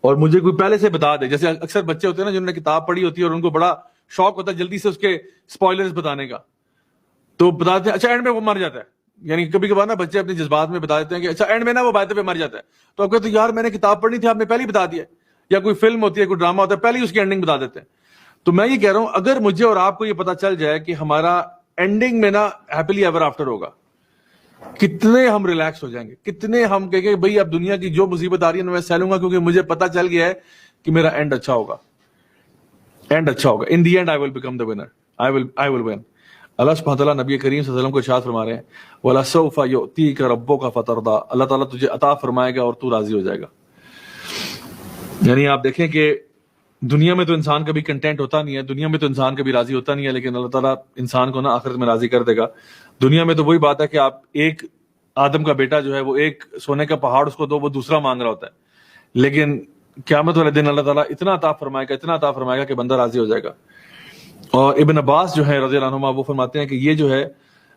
اور مجھے کوئی پہلے سے بتا دے, جیسے اکثر بچے ہوتے ہیں نا جنہوں نے کتاب پڑھی ہوتی ہے اور ان کو بڑا شوق ہوتا ہے جلدی سے اس کے سپوائلرز بتانے کا, تو بتاتے ہیں اچھا اینڈ میں وہ مر جاتا ہے. یعنی کبھی کبھار نا بچے اپنے جذبات میں بتا دیتے ہیں کہ اچھا اینڈ میں نا وہ باتیں پہ مر جاتا ہے, تو آپ کہتے ہیں یار میں نے کتاب پڑھنی تھی, آپ نے پہلے بتا دیا. یا کوئی فلم ہوتی ہے, کوئی ڈرامہ ہوتا ہے, پہلے ہی اس کی اینڈنگ بتا دیتے ہیں. تو میں یہ کہہ رہا ہوں اگر مجھے اور آپ کو یہ پتا چل جائے کہ ہمارا اینڈنگ میں نا ہیپیلی ایور آفٹر ہوگا, کتنے ہم ریلیکس ہو جائیں گے, کتنے ہم کہیں گے بھائی اب دنیا کی جو مصیبت آ رہی ہے میں سہ لوں گا کیونکہ مجھے پتا چل گیا ہے کہ میرا اینڈ اچھا ہوگا, اینڈ اچھا ہوگا. In the end I will become the winner, I will win. اللہ سبحانہ وتعالیٰ نبی کریم صلی اللہ علیہ وسلم کو ارشاد فرما رہے ہیں وَلَسَوْفَ يُؤْتِيكَ رَبُّكَ فَتَرْضَىٰ, اللہ تعالیٰ تجھے عطا فرمائے گا اور تو راضی ہو جائے گا. یعنی آپ دیکھیں کہ دنیا میں تو انسان کبھی کنٹینٹ ہوتا نہیں ہے, دنیا میں تو انسان کبھی راضی ہوتا نہیں ہے, لیکن اللہ تعالیٰ انسان کو نا آخرت میں راضی کر دے گا. دنیا میں تو وہی بات ہے کہ آپ ایک آدم کا بیٹا جو ہے وہ ایک سونے کا پہاڑ اس کو دو, وہ دوسرا مانگ رہا ہوتا ہے, لیکن قیامت والے دن اللہ تعالیٰ اتنا عطا فرمائے گا کہ بندہ راضی ہو جائے گا. اور ابن عباس جو ہے رضی اللہ عنہما وہ فرماتے ہیں کہ یہ جو ہے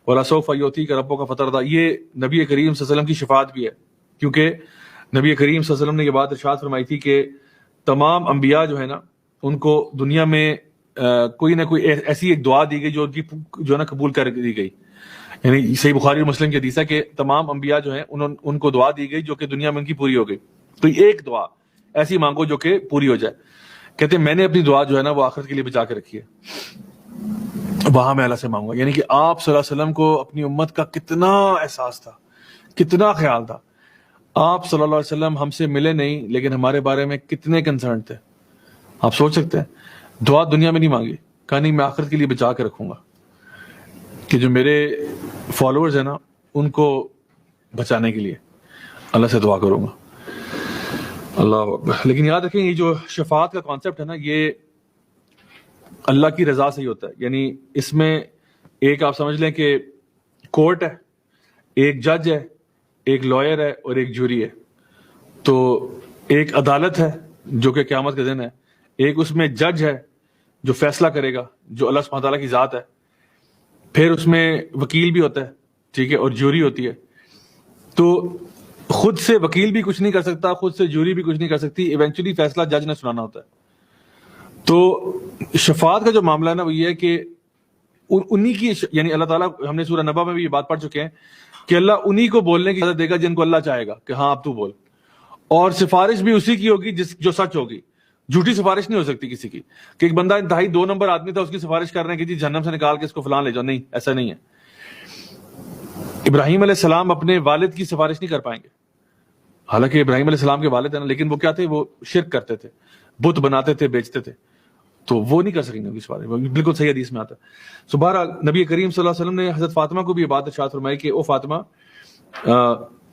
وَلَسَوْفَ يُؤْتِيكَ رَبُّكَ فَتَرْضَىٰ, یہ نبی کریم صلی اللہ علیہ وسلم کی شفاعت بھی ہے, کیونکہ نبی کریم صلی اللہ علیہ وسلم نے یہ بات ارشاد فرمائی تھی کہ تمام انبیاء جو ہے نا ان کو دنیا میں کوئی نہ کوئی ایسی ایک دعا دی گئی جو ان کی جو ہے نا قبول کر دی گئی. یعنی صحیح بخاری اور مسلم کی حدیث ہے کہ تمام انبیاء جو ہیں ان کو دعا دی گئی جو کہ دنیا میں ان کی پوری ہو گئی. تو ایک دعا ایسی مانگو جو کہ پوری ہو جائے. کہتے ہیں میں نے اپنی دعا جو ہے نا وہ آخرت کے لیے بچا کے رکھی ہے, وہاں میں اللہ سے مانگوں گا. یعنی کہ آپ صلی اللہ علیہ وسلم کو اپنی امت کا کتنا احساس تھا, کتنا خیال تھا. آپ صلی اللہ علیہ وسلم ہم سے ملے نہیں لیکن ہمارے بارے میں کتنے کنسرن تھے. آپ سوچ سکتے ہیں, دعا دنیا میں نہیں مانگی, کہا نہیں میں آخرت کے لیے بچا کے رکھوں گا کہ جو میرے فالوورز ہیں نا ان کو بچانے کے لیے اللہ سے دعا کروں گا. اللہ اکبر. لیکن یاد رکھیں یہ جو شفاعت کا کانسیپٹ ہے نا یہ اللہ کی رضا سے ہی ہوتا ہے. یعنی اس میں ایک آپ سمجھ لیں کہ کورٹ ہے, ایک جج ہے, ایک لائر ہے اور ایک جوری ہے. تو ایک عدالت ہے جو کہ قیامت کے دن ہے, ایک اس میں جج ہے جو فیصلہ کرے گا جو اللہ سبحانہ تعالیٰ کی ذات ہے, پھر اس میں وکیل بھی ہوتا ہے, ٹھیک ہے, اور جوری ہوتی ہے. تو خود سے وکیل بھی کچھ نہیں کر سکتا, خود سے جوری بھی کچھ نہیں کر سکتی, ایونچولی فیصلہ جج نے سنانا ہوتا ہے. تو شفاعت کا جو معاملہ ہے نا وہ یہ ہے کہ انہی کی, یعنی اللہ تعالیٰ, ہم نے سورہ نبا میں بھی یہ بات پڑھ چکے ہیں کہ اللہ انہی کو بولنے کی اجازت دے گا جن کو اللہ چاہے گا کہ ہاں اب تو بول, اور سفارش بھی اسی کی ہوگی جو سچ ہوگی. جھوٹی سفارش نہیں ہو سکتی کسی کی کہ ایک بندہ انتہائی 2 نمبر آدمی تھا, اس کی سفارش کر رہے ہیں کہ جی جہنم سے نکال کے اس کو فلان لے جاؤ. نہیں, ایسا نہیں ہے. ابراہیم علیہ السلام اپنے والد کی سفارش نہیں کر پائیں گے, حالانکہ ابراہیم علیہ السلام کے والد ہیں نا, لیکن وہ کیا تھے, وہ شرک کرتے تھے, بت بناتے تھے, بیچتے تھے, تو وہ نہیں کر سکیں گے اس بارے میں. بالکل صحیح حدیث میں آتا ہے. سو بہرحال نبی کریم صلی اللہ علیہ وسلم نے حضرت فاطمہ کو بھی یہ بات ارشاد فرمائی کہ او فاطمہ,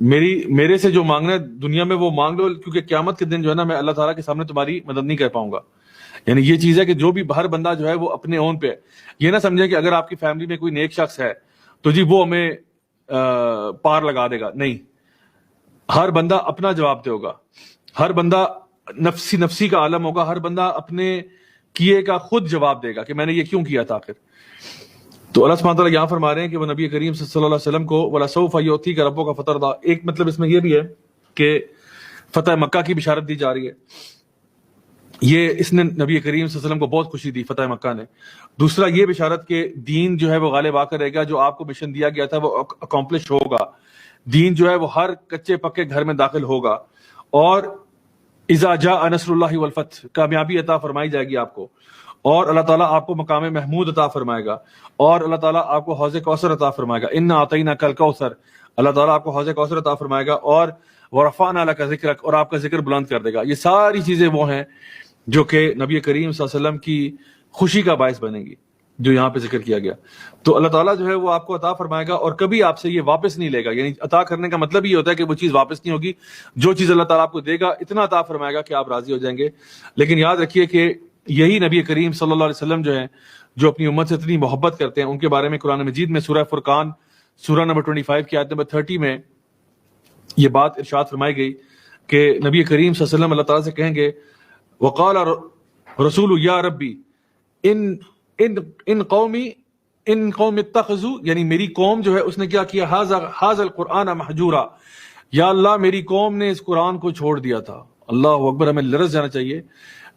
میرے سے جو مانگنا ہے دنیا میں وہ مانگ لو, کیونکہ قیامت کے دن جو ہے نا میں اللہ تعالیٰ کے سامنے تمہاری مدد نہیں کر پاؤں گا. یعنی یہ چیز ہے کہ جو بھی ہر بندہ جو ہے وہ اپنے اون پہ ہے. یہ نہ سمجھیں کہ اگر آپ کی فیملی میں کوئی نیک شخص ہے تو جی وہ ہمیں پار لگا دے گا. نہیں, ہر بندہ اپنا جواب دے ہوگا, ہر بندہ نفسی کا عالم ہوگا, ہر بندہ اپنے کیے کا خود جواب دے گا کہ میں نے یہ کیوں کیا تھا آخر. تو اللہ سبحانہ وتعالیٰ یہاں فرما رہے ہیں کہ وہ نبی کریم صلی اللہ علیہ وسلم کو وَلَسَوْفَ يُؤْتِيكَ رَبُّكَ فَتَرْضَىٰ, ایک مطلب اس میں یہ بھی ہے کہ فتح مکہ کی بشارت دی جا رہی ہے. یہ اس نے نبی کریم صلی اللہ علیہ وسلم کو بہت خوشی دی فتح مکہ نے. دوسرا یہ بشارت کہ دین جو ہے وہ غالب آ کر رہے گا، جو آپ کو مشن دیا گیا تھا وہ اکمپلش ہوگا. دین جو ہے وہ ہر کچے پکے گھر میں داخل ہوگا، اور اذا جاء نصر اللہ والفتح، کامیابی عطا فرمائی جائے گی آپ کو، اور اللہ تعالیٰ آپ کو مقام محمود عطا فرمائے گا، اور اللہ تعالیٰ آپ کو حوض کوثر عطا فرمائے گا. انا اعطیناک الکوثر، اللہ تعالیٰ آپ کو حوض کوثر عطا فرمائے گا، اور ورفعنا لک ذکرک، اور آپ کا ذکر بلند کر دے گا. یہ ساری چیزیں وہ ہیں جو کہ نبی کریم صلی اللہ علیہ وسلم کی خوشی کا باعث بنے گی، جو یہاں پہ ذکر کیا گیا. تو اللہ تعالیٰ جو ہے وہ آپ کو عطا فرمائے گا، اور کبھی آپ سے یہ واپس نہیں لے گا. یعنی عطا کرنے کا مطلب یہ ہوتا ہے کہ وہ چیز واپس نہیں ہوگی. جو چیز اللہ تعالیٰ آپ کو دے گا اتنا عطا فرمائے گا کہ آپ راضی ہو جائیں گے. لیکن یاد رکھیے کہ یہی نبی کریم صلی اللہ علیہ وسلم جو ہیں، جو اپنی امت سے اتنی محبت کرتے ہیں، ان کے بارے میں قرآن مجید میں سورہ فرقان سورہ نمبر 25 کی آیت نمبر 30 میں یہ بات ارشاد فرمائی گئی کہ نبی کریم صلی اللہ علیہ وسلم اللہ تعالیٰ سے کہیں گے وقال رسول یا ربی ان قوم اتخذوا، یعنی میری قوم جو ہے اس نے کیا کیا، ھذا القرآن مہجورا، یا اللہ میری قوم نے اس قرآن کو چھوڑ دیا تھا. اللہ اکبر. ہمیں لرز جانا چاہیے.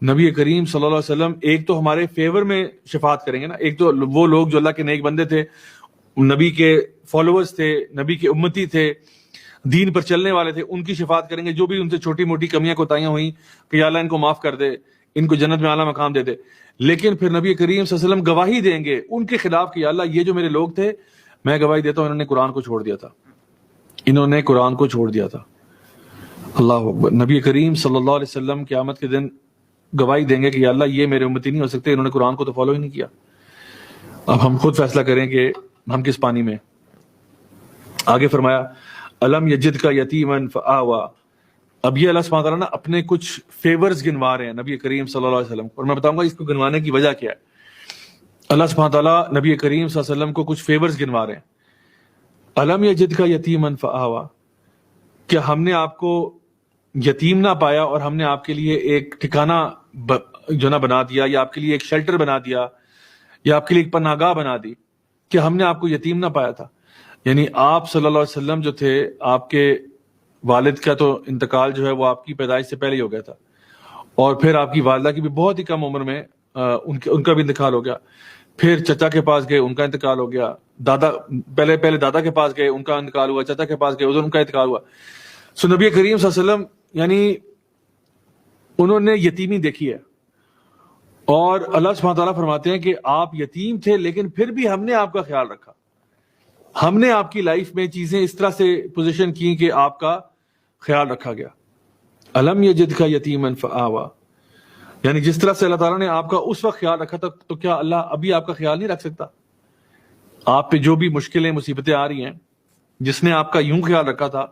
نبی کریم صلی اللہ علیہ وسلم ایک تو ہمارے فیور میں شفاعت کریں گے نا، ایک تو وہ لوگ جو اللہ کے نیک بندے تھے، نبی کے فالوورز تھے، نبی کے امتی تھے، دین پر چلنے والے تھے، ان کی شفاعت کریں گے. جو بھی ان سے چھوٹی موٹی کمیاں کوتاہیاں ہوئیں کہ یا اللہ ان کو معاف کر دے، ان کو جنت میں اعلیٰ مقام دے دے. لیکن پھر نبی کریم صلی اللہ علیہ وسلم گواہی دیں گے ان کے خلاف کہ یا اللہ یہ جو میرے لوگ تھے، میں گواہی دیتا ہوں انہوں نے قرآن کو چھوڑ دیا تھا، انہوں نے قرآن کو چھوڑ دیا تھا. اللہ اکبر. نبی کریم صلی اللہ علیہ وسلم قیامت کے دن گواہی دیں گے کہ یا اللہ یہ میرے امتی نہیں ہو سکتے، انہوں نے قرآن کو تو فالو ہی نہیں کیا. اب ہم خود فیصلہ کریں کہ ہم کس پانی میں. آگے فرمایا الم یجد کا یتیما فآوا. اب یہ اللہ سبحانہ تعالیٰ نا اپنے کچھ فیورز گنوا رہے ہیں نبی کریم صلی اللہ علیہ وسلم، اور میں بتاؤں گا اس کو گنوانے کی وجہ کیا ہے. اللہ سبحانہ تعالیٰ نبی کریم صلی اللہ علیہ وسلم کو کچھ فیورز گنوا رہے ہیں. الم یجد کا یتیما فآوا، کہ ہم نے آپ کو یتیم نہ پایا اور ہم نے آپ کے لیے ایک ٹھکانہ جو نہ بنا دیا، یا آپ کے لیے ایک شیلٹر بنا دیا، یا آپ کے لیے ایک پناہ گاہ بنا دی، کہ ہم نے آپ کو یتیم نہ پایا تھا. یعنی آپ صلی اللہ علیہ وسلم جو تھے، آپ کے والد کا تو انتقال جو ہے وہ آپ کی پیدائش سے پہلے ہی ہو گیا تھا، اور پھر آپ کی والدہ کی بھی بہت ہی کم عمر میں ان کا بھی انتقال ہو گیا. پھر چچا کے پاس گئے، ان کا انتقال ہو گیا. دادا پہلے دادا کے پاس گئے، ان کا انتقال ہوا. چچا کے پاس گئے، ادھر ان کا انتقال ہوا. سو نبی کریم صلی اللہ علیہ وسلم یعنی انہوں نے یتیمی دیکھی ہے. اور اللہ سبحانہ تعالیٰ فرماتے ہیں کہ آپ یتیم تھے لیکن پھر بھی ہم نے آپ کا خیال رکھا. ہم نے آپ کی لائف میں چیزیں اس طرح سے پوزیشن کی کہ آپ کا خیال رکھا گیا. الم یجد کا یتیما فآوا، یعنی جس طرح سے اللہ تعالیٰ نے آپ کا اس وقت خیال رکھا تھا، تو کیا اللہ ابھی آپ کا خیال نہیں رکھ سکتا؟ آپ پہ جو بھی مشکلیں مصیبتیں آ رہی ہیں، جس نے آپ کا یوں خیال رکھا تھا،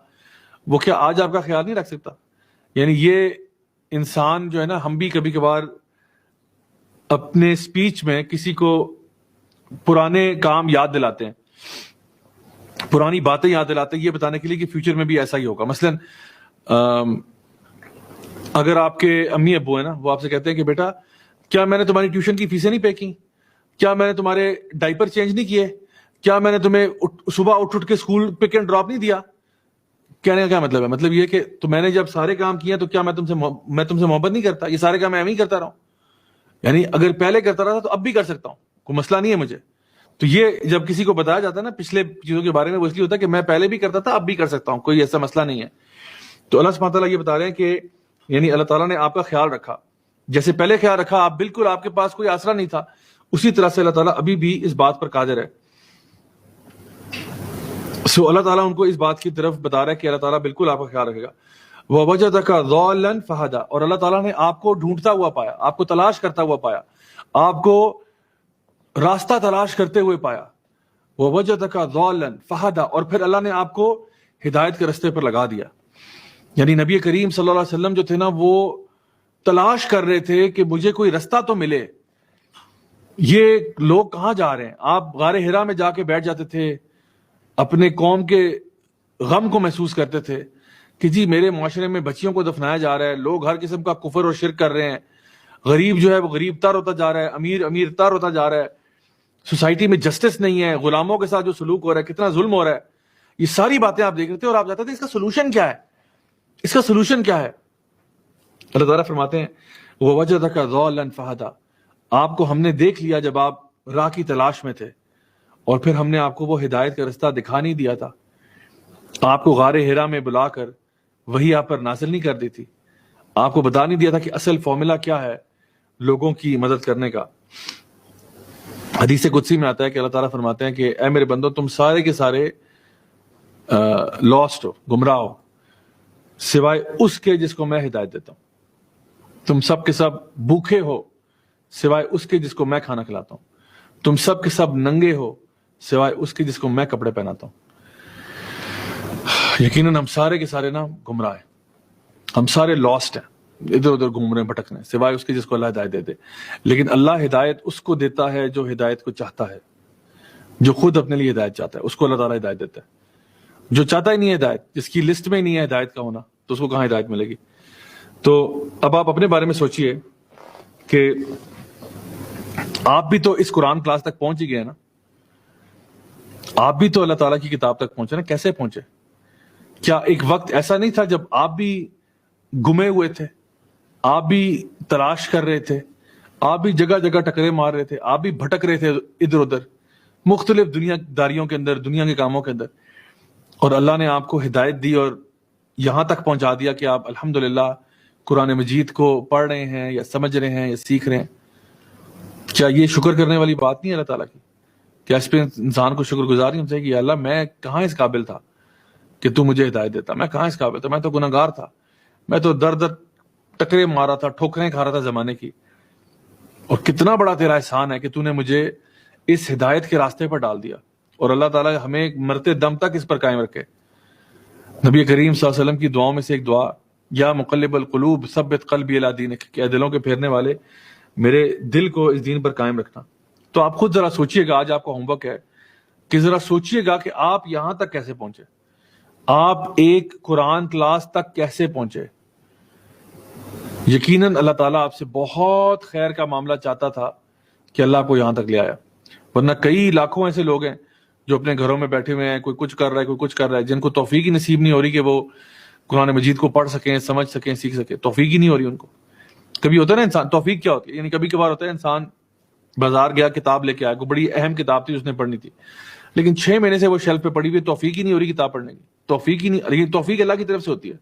وہ کیا آج آپ کا خیال نہیں رکھ سکتا؟ یعنی یہ انسان جو ہے نا، ہم بھی کبھی کبھار اپنے سپیچ میں کسی کو پرانے کام یاد دلاتے ہیں، پرانی باتیں یاد دلاتے ہیں، یہ بتانے کے لیے کہ فیوچر میں بھی ایسا ہی ہوگا. مثلا اگر آپ کے امی ابو ہیں نا، وہ آپ سے کہتے ہیں کہ بیٹا کیا میں نے تمہاری ٹیوشن کی فیسیں نہیں پے کی؟ کیا میں نے تمہارے ڈائپر چینج نہیں کیے؟ کیا میں نے تمہیں صبح اٹھ کے اسکول پک اینڈ ڈراپ نہیں دیا؟ کہنے کا کیا مطلب ہے؟ مطلب یہ کہ تو میں نے جب سارے کام کیے تو کیا میں تم سے محبت نہیں کرتا؟ یہ سارے کام میں ہی کرتا رہا ہوں. یعنی اگر پہلے کرتا رہا تھا تو اب بھی کر سکتا ہوں، کوئی مسئلہ نہیں ہے مجھے. تو یہ جب کسی کو بتایا جاتا ہے نا پچھلے چیزوں کے بارے میں، وہ اس لیے ہوتا ہے کہ میں پہلے بھی کرتا تھا اب بھی کر سکتا ہوں، کوئی ایسا مسئلہ نہیں ہے. تو اللہ سبحانہ تعالیٰ یہ بتا رہے ہیں کہ یعنی اللہ تعالیٰ نے آپ کا خیال رکھا، جیسے پہلے خیال رکھا، آپ بالکل آپ کے پاس کوئی آسرا نہیں تھا، اسی طرح سے اللہ تعالیٰ ابھی بھی اس بات پر قادر ہے. سو اللہ تعالیٰ ان کو اس بات کی طرف بتا رہا ہے کہ اللہ تعالیٰ بالکل آپ کا خیال رکھے گا. وَوَجَدَكَ ضَالًّا فَهَدَىٰ، اور اللہ تعالیٰ نے آپ کو ڈھونڈتا ہوا پایا، آپ کو تلاش کرتا ہوا پایا، آپ کو راستہ تلاش کرتے ہوئے پایا. وَوَجَدَكَ ضَالًّا فَهَدَىٰ، اور پھر اللہ نے آپ کو ہدایت کے رستے پر لگا دیا. یعنی نبی کریم صلی اللہ علیہ وسلم جو تھے نا، وہ تلاش کر رہے تھے کہ مجھے کوئی رستہ تو ملے، یہ لوگ کہاں جا رہے ہیں. آپ غار حرا میں جا کے بیٹھ جاتے تھے، اپنے قوم کے غم کو محسوس کرتے تھے کہ جی میرے معاشرے میں بچیوں کو دفنایا جا رہا ہے، لوگ ہر قسم کا کفر اور شرک کر رہے ہیں، غریب جو ہے وہ غریب تر ہوتا جا رہا ہے، امیر تر ہوتا جا رہا ہے، سوسائٹی میں جسٹس نہیں ہے، غلاموں کے ساتھ جو سلوک ہو رہا ہے، کتنا ظلم ہو رہا ہے. یہ ساری باتیں آپ دیکھ رہے تھے اور آپ جاتے تھے اس کا سولوشن کیا ہے، اس کا سولوشن کیا ہے. اللہ تعالیٰ فرماتے ہیں وَوَجَدَكَ ضَالًّا فَهَدَى، آپ کو ہم نے دیکھ لیا جب آپ راہ کی تلاش میں تھے، اور پھر ہم نے آپ کو وہ ہدایت کا رستہ دکھا نہیں دیا تھا، آپ کو غار ہرا میں بلا کر وہی آپ پر نازل نہیں کر دی تھی، آپ کو بتا نہیں دیا تھا کہ اصل فارمولا کیا ہے لوگوں کی مدد کرنے کا۔ حدیث قدسی میں آتا ہے کہ اللہ تعالیٰ فرماتے ہیں کہ اے میرے بندو، تم سارے کے سارے لاسٹ ہو، گمراہ ہو، سوائے اس کے جس کو میں ہدایت دیتا ہوں۔ تم سب کے سب بھوکے ہو سوائے اس کے جس کو میں کھانا کھلاتا ہوں۔ تم سب کے سب ننگے ہو سوائے اس کے جس کو میں کپڑے پہناتا ہوں۔ یقیناً ہم سارے کے سارے نا گمراہ ہیں، ہم سارے لاسٹ ہیں، ادھر ادھر گھوم رہے ہیں، بھٹک رہے ہیں، سوائے اس کے جس کو اللہ ہدایت دے دے۔ لیکن اللہ ہدایت اس کو دیتا ہے جو ہدایت کو چاہتا ہے، جو خود اپنے لیے ہدایت چاہتا ہے، اس کو اللہ تعالیٰ ہدایت دیتا ہے۔ جو چاہتا ہی نہیں ہے ہدایت، جس کی لسٹ میں ہی نہیں ہے ہدایت کا ہونا، تو اس کو کہاں ہدایت ملے گی؟ تو اب آپ اپنے بارے میں سوچئے کہ آپ بھی تو اس قرآن کلاس تک پہنچ ہی گئے نا، آپ بھی تو اللہ تعالیٰ کی کتاب تک پہنچے نا۔ کیسے پہنچے؟ کیا ایک وقت ایسا نہیں تھا جب آپ بھی گمے ہوئے تھے، آپ بھی تلاش کر رہے تھے، آپ بھی جگہ جگہ ٹکرے مار رہے تھے، آپ بھی بھٹک رہے تھے ادھر ادھر مختلف دنیا داریوں کے اندر، دنیا کے کاموں کے اندر، اور اللہ نے آپ کو ہدایت دی اور یہاں تک پہنچا دیا کہ آپ الحمدللہ قرآن مجید کو پڑھ رہے ہیں یا سمجھ رہے ہیں یا سیکھ رہے ہیں؟ کیا یہ شکر کرنے والی بات نہیں ہے اللہ تعالیٰ کی؟ کیا اس پہ انسان کو شکر گزاری ہونا چاہیے کہ یا اللہ میں کہاں اس قابل تھا کہ تو مجھے ہدایت دیتا، میں کہاں اس قابل تھا، میں تو گناہ گار تھا، میں تو در در ٹکرے مارا تھا، ٹھوکریں کھا رہا تھا زمانے کی، اور کتنا بڑا تیرا احسان ہے کہ تو نے مجھے اس ہدایت کے راستے پر ڈال دیا۔ اور اللہ تعالیٰ ہمیں مرتے دم تک اس پر قائم رکھے۔ نبی کریم صلی اللہ علیہ وسلم کی دعاؤں میں سے ایک دعا، یا مقلب القلوب ثبت قلبی علی دینک، کہ دلوں کے پھیرنے والے میرے دل کو اس دین پر قائم رکھنا۔ تو آپ خود ذرا سوچئے گا، آج آپ کا ہوم ورک ہے کہ ذرا سوچئے گا کہ آپ یہاں تک کیسے پہنچے، آپ ایک قرآن کلاس تک کیسے پہنچے۔ یقیناً اللہ تعالیٰ آپ سے بہت خیر کا معاملہ چاہتا تھا کہ اللہ کو یہاں تک لے آیا، ورنہ کئی لاکھوں ایسے لوگ ہیں جو اپنے گھروں میں بیٹھے ہوئے ہیں، کوئی کچھ کر رہا ہے، کوئی کچھ کر رہا ہے، جن کو توفیق ہی نصیب نہیں ہو رہی کہ وہ قرآن مجید کو پڑھ سکیں، سمجھ سکیں، سیکھ سکیں، توفیق ہی نہیں ہو رہی ان کو۔ کبھی ہوتا ہے نا انسان، توفیق کیا ہوتی ہے، یعنی کبھی کبھار ہوتا ہے انسان بازار گیا، کتاب لے کے آیا، کوئی بڑی اہم کتاب تھی اس نے پڑھنی تھی، لیکن 6 مہینے سے وہ شیلف پہ پڑی ہوئی، توفیق ہی نہیں ہو رہی کتاب پڑھنے کی، توفیق ہی نہیں، لیکن توفیق اللہ کی طرف سے ہوتی ہے،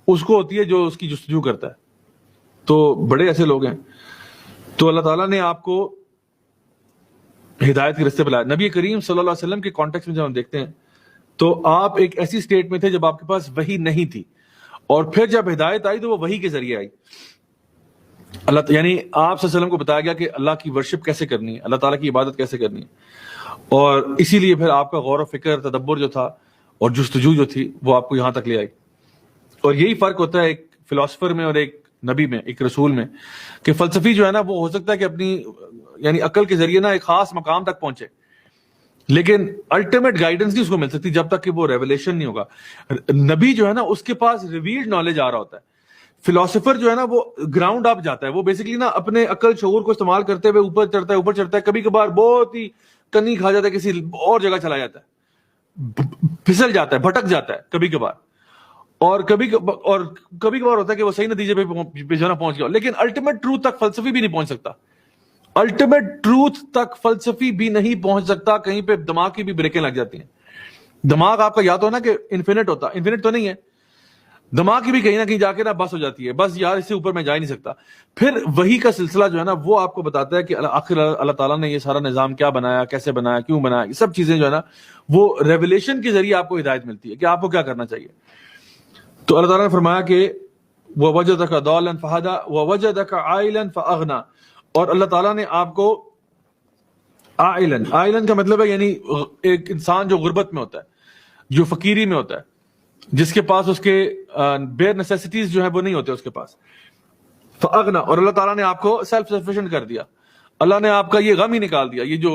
اس کو ہوتی ہے جو اس کی جستجو کرتا ہے۔ تو بڑے ایسے لوگ ہیں۔ تو اللہ تعالیٰ نے آپ کو ہدایت کے راستے پہ لایا۔ نبی کریم صلی اللہ علیہ وسلم کے کانٹیکس میں جب ہم دیکھتے ہیں تو آپ ایک ایسی سٹیٹ میں تھے جب آپ کے پاس وحی نہیں تھی، اور پھر جب ہدایت آئی تو وہ وحی کے ذریعے آئی۔ اللہ یعنی آپ صلی اللہ علیہ وسلم کو بتایا گیا کہ اللہ کی ورشپ کیسے کرنی ہے، اللہ تعالیٰ کی عبادت کیسے کرنی ہے، اور اسی لیے پھر آپ کا غور و فکر، تدبر جو تھا اور جستجو جو تھی وہ آپ کو یہاں تک لے آئی۔ اور یہی فرق ہوتا ہے ایک فلاسفر میں اور ایک نبی میں، ایک رسول میں، کہ فلسفی جو ہے نا وہ ہو سکتا ہے کہ اپنی یعنی عقل کے ذریعے نا ایک خاص مقام تک پہنچے، لیکن الٹیمیٹ گائیڈنس نہیں اس کو مل سکتی جب تک کہ وہ ریولیشن نہیں ہوگا۔ نبی جو ہے نا اس کے پاس ریویلڈ نالج آ رہا ہوتا ہے، فلاسفر جو ہے نا وہ گراؤنڈ اپ جاتا ہے، وہ بیسیکلی نا اپنے عقل شعور کو استعمال کرتے ہوئے اوپر چڑھتا ہے، کبھی کبھار بہت ہی کنی کھا جاتا ہے، کسی اور جگہ چلا جاتا ہے، پھسل جاتا ہے، بھٹک جاتا ہے کبھی کبھار، اور کبھی کبھار ہوتا ہے کہ وہ صحیح نتیجے پہ جو ہے نا پہنچ گیا، لیکن الٹیمیٹ ٹروتھ تک فلسفی بھی نہیں پہنچ سکتا، الٹیمیٹ ٹروتھ تک فلسفی بھی نہیں پہنچ سکتا، کہیں پہ دماغ کی بھی بریکیں لگ جاتی ہیں۔ دماغ آپ کا یا تو نا کہ انفینٹ ہوتا، انفینٹ تو نہیں ہے، دماغ کی بھی کہیں نہ کہیں جا کے نا بس ہو جاتی ہے، بس یار اس سے اوپر میں جا ہی نہیں سکتا۔ پھر وہی کا سلسلہ جو ہے نا وہ آپ کو بتاتا ہے کہ آخر اللہ تعالیٰ نے یہ سارا نظام کیا بنایا، کیسے بنایا، کیوں بنایا، یہ سب چیزیں جو ہے نا وہ ریولیشن کے ذریعے آپ کو ہدایت ملتی ہے کہ آپ کو کیا کرنا چاہیے۔ تو اللہ تعالیٰ نے فرمایا کہ وَوَجَدَكَ ضَالًّا فَهَدَى وَوَجَدَكَ عَائِلًا فَأَغْنَى، اور اللہ تعالیٰ نے آپ کو عائلن کا مطلب ہے یعنی ایک انسان جو غربت میں ہوتا ہے، جو فقیری میں ہوتا ہے، جس کے پاس اس کے بیئر نیسیسٹیز جو ہیں وہ نہیں ہوتے اس کے پاس، فَأَغْنَى، اور اللہ تعالیٰ نے آپ کو سیلف سفیشینٹ کر دیا، اللہ نے آپ کا یہ غم ہی نکال دیا، یہ جو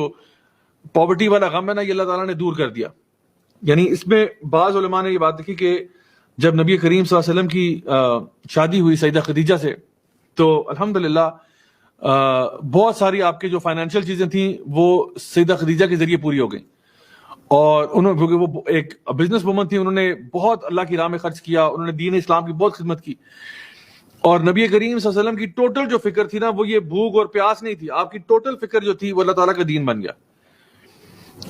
پاورٹی والا غم ہے نا یہ اللہ تعالیٰ نے دور کر دیا۔ یعنی اس میں بعض علماء نے یہ بات دیکھی کہ جب نبی کریم صلی اللہ علیہ وسلم کی شادی ہوئی سیدہ خدیجہ سے، تو الحمدللہ بہت ساری آپ کے جو فائنینشیل چیزیں تھیں وہ سیدہ خدیجہ کے ذریعے پوری ہو گئیں، اور انہوں کیونکہ وہ ایک بزنس وومن تھی، انہوں نے بہت اللہ کی راہ میں خرچ کیا، انہوں نے دین اسلام کی بہت خدمت کی، اور نبی کریم صلی اللہ علیہ وسلم کی ٹوٹل جو فکر تھی نا وہ یہ بھوک اور پیاس نہیں تھی، آپ کی ٹوٹل فکر جو تھی وہ اللہ تعالیٰ کا دین بن گیا،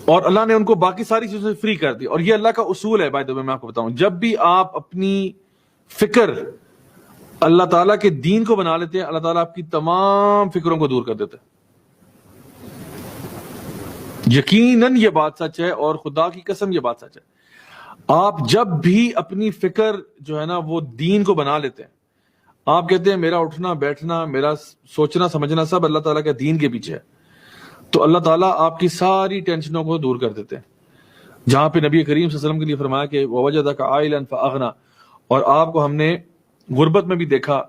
اور اللہ نے ان کو باقی ساری چیزوں سے فری کر دی. اور یہ اللہ کا اصول ہے بائی دی وے، میں آپ کو بتاؤں، جب بھی آپ اپنی فکر اللہ تعالیٰ کے دین کو بنا لیتے ہیں، اللہ تعالیٰ آپ کی تمام فکروں کو دور کر دیتے ہیں. یقیناً یہ بات سچ ہے، اور خدا کی قسم یہ بات سچ ہے. آپ جب بھی اپنی فکر جو ہے نا وہ دین کو بنا لیتے ہیں، آپ کہتے ہیں میرا اٹھنا بیٹھنا، میرا سوچنا سمجھنا سب اللہ تعالیٰ کے دین کے پیچھے ہے، تو اللہ تعالیٰ آپ کی ساری ٹینشنوں کو دور کر دیتے ہیں. جہاں پہ نبی کریم صلی اللہ علیہ وسلم کے لیے فرمایا کہ وَوَجَدَكَ عَائِلًا فَأَغْنَىٰ، اور آپ کو ہم نے غربت میں بھی دیکھا،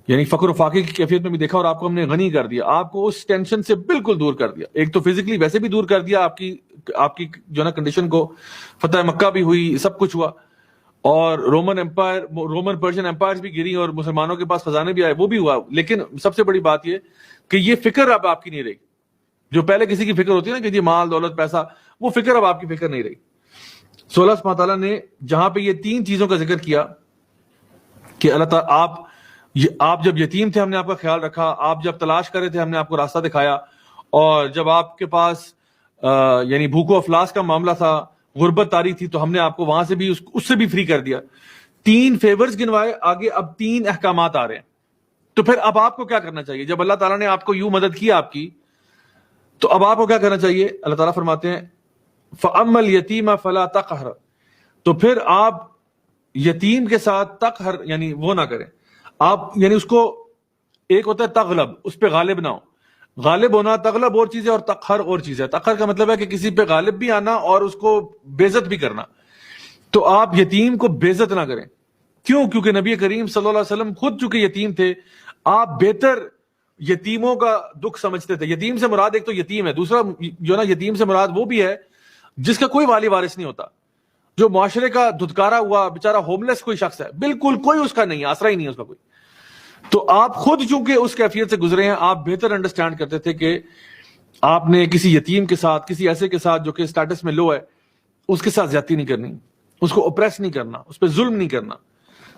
یعنی فقر و فاقے کی کیفیت میں بھی دیکھا، اور آپ کو ہم نے غنی کر دیا، آپ کو اس ٹینشن سے بالکل دور کر دیا. ایک تو فزیکلی ویسے بھی دور کر دیا، آپ کی جو نا کنڈیشن کو، فتح مکہ بھی ہوئی، سب کچھ ہوا، اور رومن پرشین امپائر بھی گری، اور مسلمانوں کے پاس خزانے بھی آئے، وہ بھی ہوا. لیکن سب سے بڑی بات یہ کہ یہ فکر اب آپ کی نہیں رہی. جو پہلے کسی کی فکر ہوتی ہے نا کہ جی مال دولت پیسہ، وہ فکر اب آپ کی فکر نہیں رہی. سو اللہ سبحانہ تعالیٰ نے جہاں پہ یہ 3 چیزوں کا ذکر کیا کہ اللہ تعالیٰ آپ جب یتیم تھے ہم نے آپ کا خیال رکھا، آپ جب تلاش کر رہے تھے ہم نے آپ کو راستہ دکھایا، اور جب آپ کے پاس یعنی بھوک و افلاس کا معاملہ تھا، غربت طاری تھی، تو ہم نے آپ کو وہاں سے بھی اس سے بھی فری کر دیا. 3 فیورز گنوائے، آگے اب 3 احکامات آ رہے ہیں. تو پھر اب آپ کو کیا کرنا چاہیے؟ جب اللہ تعالیٰ نے آپ کو یوں مدد کی آپ کی، تو اب آپ کو کیا کرنا چاہیے؟ اللہ تعالیٰ فرماتے ہیں فَأَمَّا الْيَتِيمَ فَلَا تَقْهَرْ، تو پھر آپ یتیم کے ساتھ تقہر یعنی وہ نہ کریں. آپ یعنی اس کو، ایک ہوتا ہے تغلب، اس پہ غالب نہ ہو. غالب ہونا تغلب اور چیز ہے، اور تقہر اور چیز ہے. تقہر کا مطلب ہے کہ کسی پہ غالب بھی آنا اور اس کو بے عزت بھی کرنا. تو آپ یتیم کو بے عزت نہ کریں. کیوں؟ کیونکہ نبی کریم صلی اللہ علیہ وسلم خود چونکہ یتیم تھے، آپ بہتر یتیموں کا دکھ سمجھتے تھے. یتیم سے مراد ایک تو یتیم ہے، دوسرا جو نا یتیم سے مراد وہ بھی ہے جس کا کوئی والی وارث نہیں ہوتا، جو معاشرے کا دھتکارا ہوا بیچارہ ہوم لیس کوئی شخص ہے، بالکل کوئی اس کا نہیں، آسرا ہی نہیں ہے اس کا کوئی. تو آپ خود چونکہ اس کیفیت سے گزرے ہیں، آپ بہتر انڈرسٹینڈ کرتے تھے کہ آپ نے کسی یتیم کے ساتھ، کسی ایسے کے ساتھ جو کہ اسٹیٹس میں لو ہے، اس کے ساتھ زیادتی نہیں کرنی، اس کو اوپریس نہیں کرنا، اس پہ ظلم نہیں کرنا.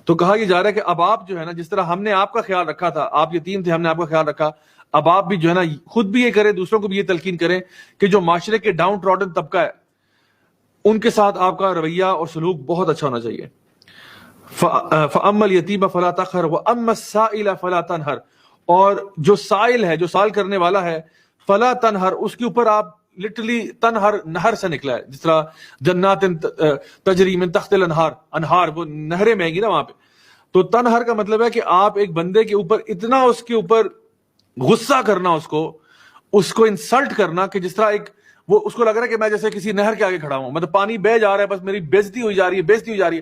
تو کہا یہ جا رہا ہے کہ اب آپ جو ہے نا، جس طرح ہم نے آپ کا خیال رکھا تھا، آپ یتیم تھے ہم نے آپ کا خیال رکھا، اب آپ بھی جو ہے نا خود بھی یہ کریں، دوسروں کو بھی یہ تلقین کریں کہ جو معاشرے کے ڈاؤن ٹراڈن طبقہ ہے ان کے ساتھ آپ کا رویہ اور سلوک بہت اچھا ہونا چاہیے. فَأَمَّا الْيَتِيمَ فَلَا تَقْهَرْ وَأَمَّا السَّائِلَ فَلَا تَنْهَرْ، اور جو سائل ہے، جو سوال کرنے والا ہے، فَلَا تَنْهَرْ، اس کے اوپر آپ لٹرلی تنہر نہر سے نکلا ہے، جس طرح جنات تجری من تحت الانہار، انہار وہ نہریں بہیں گی نا وہاں پہ. تو تنہر کا مطلب ہے کہ آپ ایک بندے کے اوپر اتنا اس کے اوپر غصہ کرنا، اس کو انسلٹ کرنا کہ جس طرح ایک وہ اس کو لگ رہا ہے کہ میں جیسے کسی نہر کے آگے کھڑا ہوں، مطلب پانی بہہ جا رہا ہے، بس میری بےزتی ہوئی جا رہی ہے.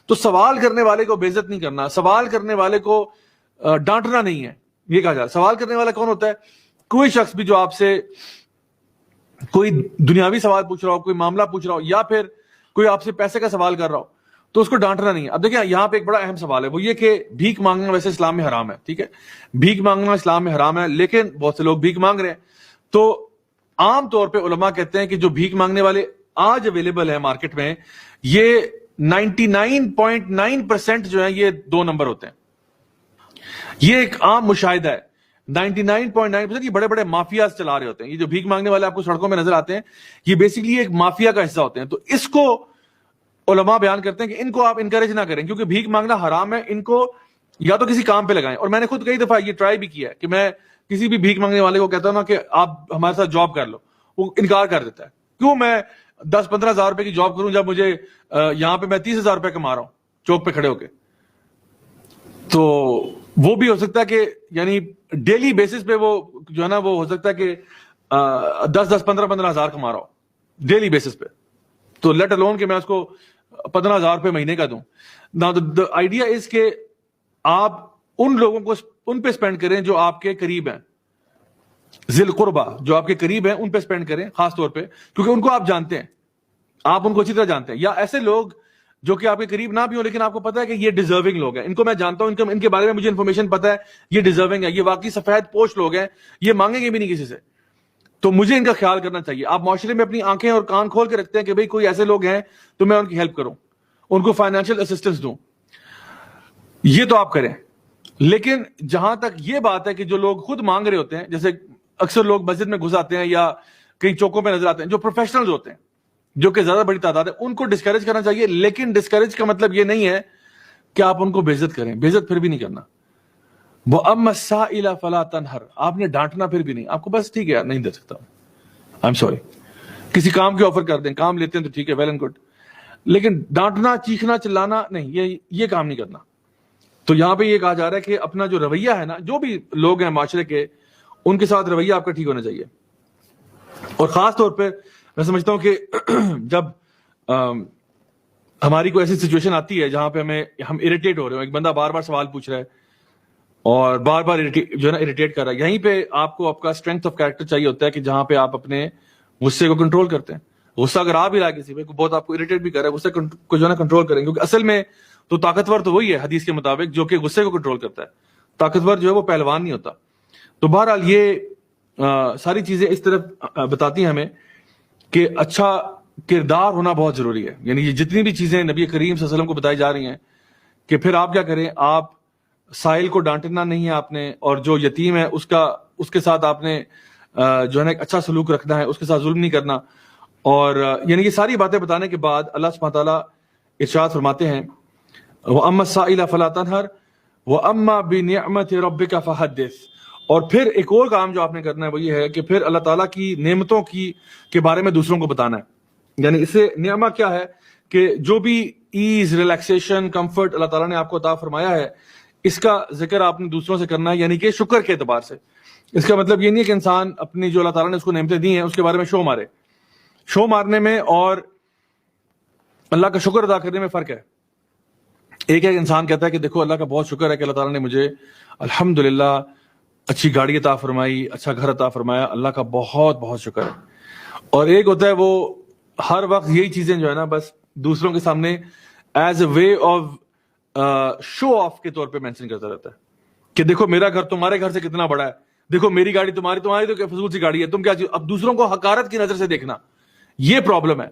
تو سوال کرنے والے کو بے عزت نہیں کرنا، سوال کرنے والے کو ڈانٹنا نہیں ہے. یہ کہا جائے سوال کرنے والا کون ہوتا ہے؟ کوئی شخص بھی جو آپ سے کوئی دنیاوی سوال پوچھ رہا ہو، کوئی معاملہ پوچھ رہا ہو، یا پھر کوئی آپ سے پیسے کا سوال کر رہا ہو، تو اس کو ڈانٹنا نہیں ہے. اب دیکھیں یہاں پہ ایک بڑا اہم سوال ہے، وہ یہ کہ بھیک مانگنا ویسے اسلام میں حرام ہے، ٹھیک ہے، بھیک مانگنا اسلام میں حرام ہے، لیکن بہت سے لوگ بھیک مانگ رہے ہیں. تو عام طور پہ علماء کہتے ہیں کہ جو بھیک مانگنے والے آج اویلیبل ہیں مارکیٹ میں، یہ 99.9% جو ہے یہ 2 نمبر ہوتے ہیں. یہ ایک عام مشاہدہ ہے. 99.9% یہ بڑے بڑے مافیاز چلا رہے ہوتے ہیں. یہ جو بھیک مانگنے والے آپ کو سڑکوں میں نظر آتے ہیں، یہ بیسیکلی ایک مافیا کا حصہ ہوتے ہیں. تو اس کو علماء بیان کرتے ہیں کہ ان کو آپ انکریج نہ کریں، کیونکہ بھیک مانگنا حرام ہے. ان کو یا تو کسی کام پہ لگائیں. اور میں نے خود کئی دفعہ یہ ٹرائی بھی کیا ہے کہ میں کسی بھی بھیک مانگنے والے کو کہتا ہوں نا کہ آپ ہمارے ساتھ جاب کر لو، وہ انکار کر دیتا ہے. کیوں میں 10-15 ہزار روپے کی جاب کروں جب مجھے یہاں پہ میں 30 ہزار روپے کما رہا ہوں چوک پہ کھڑے ہو کے. تو وہ بھی ہو سکتا ہے کہ یعنی ڈیلی بیسس پہ وہ جو ہے نا وہ ہو سکتا ہے کہ 10-15 ہزار کما رہا ہوں ڈیلی بیسس پہ. تو لیٹ الون کہ میں اس کو 15 ہزار روپے مہینے کا دوں. Now the idea is کہ آپ ان لوگوں کو ان پہ اسپینڈ کریں جو آپ کے قریب ہیں، ذی القربہ جو آپ کے قریب ہیں، ان پہ اسپینڈ کریں خاص طور پہ، کیونکہ ان کو آپ جانتے ہیں، آپ ان کو اچھی طرح جانتے ہیں. یا ایسے لوگ جو کہ آپ کے قریب نہ بھی ہوں لیکن آپ کو پتا ہے کہ یہ ڈیزرونگ لوگ ہیں، ان کو میں جانتا ہوں، ان کے بارے میں مجھے انفارمیشن پتا ہے، یہ ڈیزرونگ ہے، یہ واقعی سفید پوش لوگ ہیں، یہ مانگیں گے بھی نہیں کسی سے، تو مجھے ان کا خیال کرنا چاہیے. آپ معاشرے میں اپنی آنکھیں اور کان کھول کے رکھتے ہیں کہ بھئی کوئی ایسے لوگ ہیں تو میں ان کی ہیلپ کروں، ان کو فائنینشیل اسسٹنس دوں. یہ تو آپ کریں. لیکن جہاں تک یہ بات ہے کہ جو لوگ خود مانگ رہے ہوتے ہیں، جیسے اکثر لوگ مسجد میں گھس آتے ہیں یا کئی چوکوں پہ نظر آتے ہیں، جو پروفیشنلز ہوتے ہیں جو کہ زیادہ بڑی تعداد ہے، ان کو ڈسکریج کرنا چاہیے. لیکن ڈسکریج کا مطلب یہ نہیں ہے کہ آپ ان کو بے عزت کریں. بے عزت پھر بھی نہیں کرنا. وَأَمَّا السَّائِلَ فَلَا تَنْهَرْ، آپ نے ڈانٹنا پھر بھی نہیں. آپ کو بس ٹھیک ہے نہیں دے سکتا، آئی ایم سوری. کسی کام کی آفر کر دیں، کام لیتے ہیں تو ٹھیک ہے، ویل اینڈ گڈ. لیکن ڈانٹنا، چیخنا، چلانا نہیں، یہ کام نہیں کرنا. تو یہاں پہ یہ کہا جا رہا ہے کہ اپنا جو رویہ ہے نا، جو بھی لوگ ہیں معاشرے کے، ان کے ساتھ رویہ آپ کا ٹھیک ہونا چاہیے. اور خاص طور پہ میں سمجھتا ہوں کہ جب ہماری کوئی ایسی سچویشن آتی ہے جہاں پہ ہم اریٹیٹ ہو رہے ہوں، ایک بندہ بار بار سوال پوچھ رہا ہے اور بار بار جو ہے نا اریٹیٹ کر رہا ہے، یہیں پہ آپ کو آپ کا اسٹرینتھ آف کیریکٹر چاہیے ہوتا ہے کہ جہاں پہ آپ اپنے غصے کو کنٹرول کرتے ہیں. غصہ اگر آپ ہی رہا کسی پہ بہت آپ کو اریٹیٹ بھی کر رہا ہے، غصے کو جو ہے نا کنٹرول کریں، کیونکہ اصل میں تو طاقتور تو وہی ہے حدیث کے مطابق جو کہ غصے کو کنٹرول کرتا ہے. طاقتور جو ہے وہ پہلوان نہیں ہوتا. تو بہرحال یہ ساری چیزیں اس طرف بتاتی ہیں ہمیں کہ اچھا کردار ہونا بہت ضروری ہے. یعنی یہ جتنی بھی چیزیں نبی کریم صلی اللہ علیہ وسلم کو بتائی جا رہی ہیں کہ پھر آپ کیا کریں، آپ سائل کو ڈانٹنا نہیں ہے آپ نے، اور جو یتیم ہے اس کے ساتھ آپ نے جو ہے نا ایک اچھا سلوک رکھنا ہے، اس کے ساتھ ظلم نہیں کرنا. اور یعنی یہ ساری باتیں بتانے کے بعد اللہ سبحانہ تعالیٰ ارشاد فرماتے ہیں وَأَمَّا السَّائِلَ فَلَا تَنْهَرْ وَأَمَّا بِنِعْمَةِ رَبِّكَ فَحَدِّثْ. اور پھر ایک اور کام جو آپ نے کرنا ہے وہ یہ ہے کہ پھر اللہ تعالیٰ کی نعمتوں کے بارے میں دوسروں کو بتانا ہے. یعنی اس سے نعمہ کیا ہے کہ جو بھی ایز، ریلیکسیشن، کمفرٹ اللہ تعالیٰ نے آپ کو عطا فرمایا ہے، اس کا ذکر آپ نے دوسروں سے کرنا ہے، یعنی کہ شکر کے اعتبار سے. اس کا مطلب یہ نہیں ہے کہ انسان اپنی جو اللہ تعالیٰ نے اس کو نعمتیں دی ہیں اس کے بارے میں شو مارنے میں اور اللہ کا شکر ادا کرنے میں فرق ہے. ایک انسان کہتا ہے کہ دیکھو اللہ کا بہت شکر ہے کہ اللہ تعالیٰ نے مجھے الحمدللہ اچھی گاڑی عطا فرمائی، اچھا گھر عطا فرمایا، اللہ کا بہت بہت شکر ہے. اور ایک ہوتا ہے وہ ہر وقت یہی چیزیں جو ہے نا بس دوسروں کے سامنے as a way of show of کے طور پہ مینشن کرتا رہتا ہے کہ دیکھو میرا گھر تمہارے گھر سے کتنا بڑا ہے، دیکھو میری گاڑی تمہاری تو کیا فضول سی گاڑی ہے، تم کیا چیز. اب دوسروں کو حقارت کی نظر سے دیکھنا، یہ پرابلم ہے.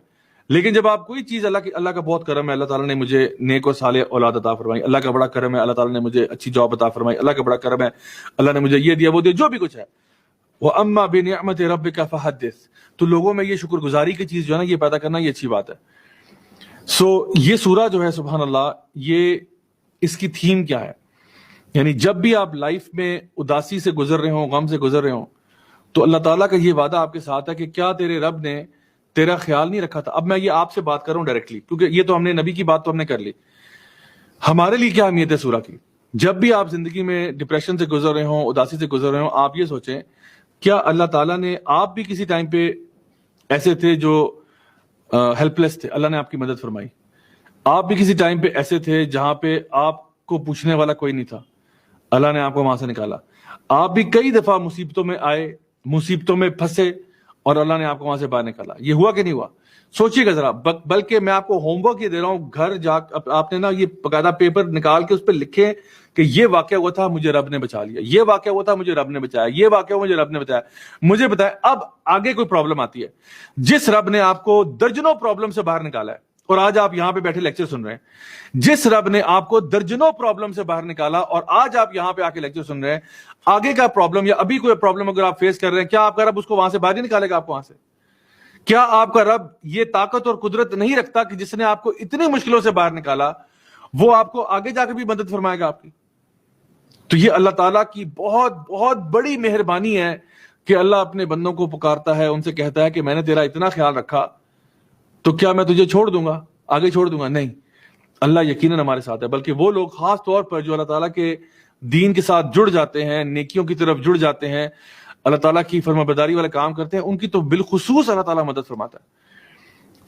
لیکن جب آپ کوئی چیز اللہ کا بہت کرم ہے، اللہ تعالیٰ نے مجھے نیک و صالح اولاد عطا فرمائی، اللہ کا بڑا کرم ہے، اللہ تعالیٰ نے مجھے اچھی جاب عطا فرمائی، اللہ کا بڑا کرم ہے، اللہ نے مجھے یہ دیا وہ دیا، جو بھی کچھ ہے. وَأَمَّا بِنِعْمَةِ رَبِّكَ فَحَدِّثْ. تو لوگوں میں یہ شکر گزاری کی چیز جو ہے نا یہ پیدا کرنا، یہ اچھی بات ہے. یہ سورہ جو ہے سبحان اللہ، یہ اس کی تھیم کیا ہے؟ یعنی جب بھی آپ لائف میں اداسی سے گزر رہے ہوں، غم سے گزر رہے ہوں، تو اللہ تعالیٰ کا یہ وعدہ آپ کے ساتھ ہے کہ کیا تیرے رب نے تیرا خیال نہیں رکھا تھا. اب میں یہ آپ سے بات کروں ڈائریکٹلی، کیونکہ یہ تو ہم نے نبی کی بات تو ہم نے کر لی. ہمارے لیے کیا اہمیت ہے سورہ کی؟ جب بھی آپ زندگی میں ڈپریشن سے گزر رہے ہوں، اداسی سے گزر رہے ہوں، آپ یہ سوچیں کیا اللہ تعالیٰ نے، آپ بھی کسی ٹائم پہ ایسے تھے جو ہیلپ لیس تھے، اللہ نے آپ کی مدد فرمائی. آپ بھی کسی ٹائم پہ ایسے تھے جہاں پہ آپ کو پوچھنے والا کوئی نہیں تھا، اللہ نے آپ کو وہاں سے نکالا. آپ بھی کئی دفعہ مصیبتوں میں آئے، مصیبتوں میں پھنسے، اور اللہ نے آپ کو وہاں سے باہر نکالا. یہ ہوا کہ نہیں ہوا؟ سوچیے گا ذرا. بلکہ میں آپ کو ہوم ورک یہ دے رہا ہوں، گھر جا آپ نے نا یہ باقاعدہ پیپر نکال کے اس پہ لکھیں کہ یہ واقعہ ہوا تھا، مجھے رب نے بچا لیا، یہ واقعہ ہوا تھا، مجھے رب نے بچایا، یہ واقعہ ہوا، مجھے رب نے بچایا. مجھے بتایا اب آگے کوئی پرابلم آتی ہے، جس رب نے آپ کو درجنوں پرابلم سے باہر نکالا ہے، اور آج آپ یہاں پہ بیٹھے لیکچر سن رہے ہیں، جس رب نے آپ کو درجنوں پرابلم سے باہر نکالا اور آج آپ یہاں پہ آ کے لیکچر سن رہے ہیں، آگے کا پرابلم یا ابھی کوئی پرابلم اگر آپ فیس کر رہے ہیں، کیا آپ کا رب اس کو وہاں سے باہر نہیں نکالے گا؟ آپ کو وہاں سے کیا آپ کا رب یہ طاقت اور قدرت نہیں رکھتا کہ جس نے آپ کو اتنی مشکلوں سے باہر نکالا وہ آپ کو آگے جا کے بھی مدد فرمائے گا آپ کی؟ تو یہ اللہ تعالیٰ کی بہت بہت بڑی مہربانی ہے کہ اللہ اپنے بندوں کو پکارتا ہے، ان سے کہتا ہے کہ میں نے تیرا اتنا خیال رکھا تو کیا میں تجھے چھوڑ دوں گا، آگے چھوڑ دوں گا؟ نہیں، اللہ یقیناً ہمارے ساتھ ہے. بلکہ وہ لوگ خاص طور پر جو اللہ تعالیٰ کے دین کے ساتھ جڑ جاتے ہیں، نیکیوں کی طرف جڑ جاتے ہیں، اللہ تعالیٰ کی فرمانبرداری والے کام کرتے ہیں، ان کی تو بالخصوص اللہ تعالیٰ مدد فرماتا ہے.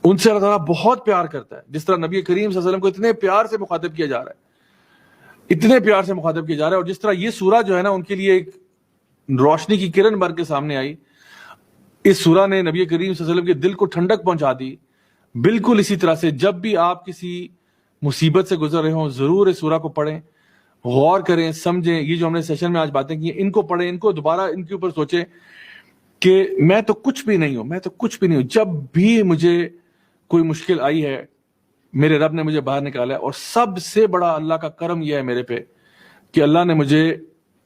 ان سے اللہ تعالیٰ بہت پیار کرتا ہے، جس طرح نبی کریم صلی اللہ علیہ وسلم کو اتنے پیار سے مخاطب کیا جا رہا ہے، اتنے پیار سے مخاطب کیا جا رہا ہے. اور جس طرح یہ سورہ جو ہے نا ان کے لیے ایک روشنی کی کرن بن کے سامنے آئی، اس سورہ نے نبی کریم صلی اللہ علیہ وسلم کے دل کو ٹھنڈک پہنچا دی. بالکل اسی طرح سے جب بھی آپ کسی مصیبت سے گزر رہے ہوں، ضرور اس سورہ کو پڑھیں، غور کریں، سمجھیں. یہ جو ہم نے سیشن میں آج باتیں کی ہیں ان کو پڑھیں، ان کو دوبارہ ان کے اوپر سوچیں کہ میں تو کچھ بھی نہیں ہوں، میں تو کچھ بھی نہیں ہوں. جب بھی مجھے کوئی مشکل آئی ہے میرے رب نے مجھے باہر نکالا ہے، اور سب سے بڑا اللہ کا کرم یہ ہے میرے پہ کہ اللہ نے مجھے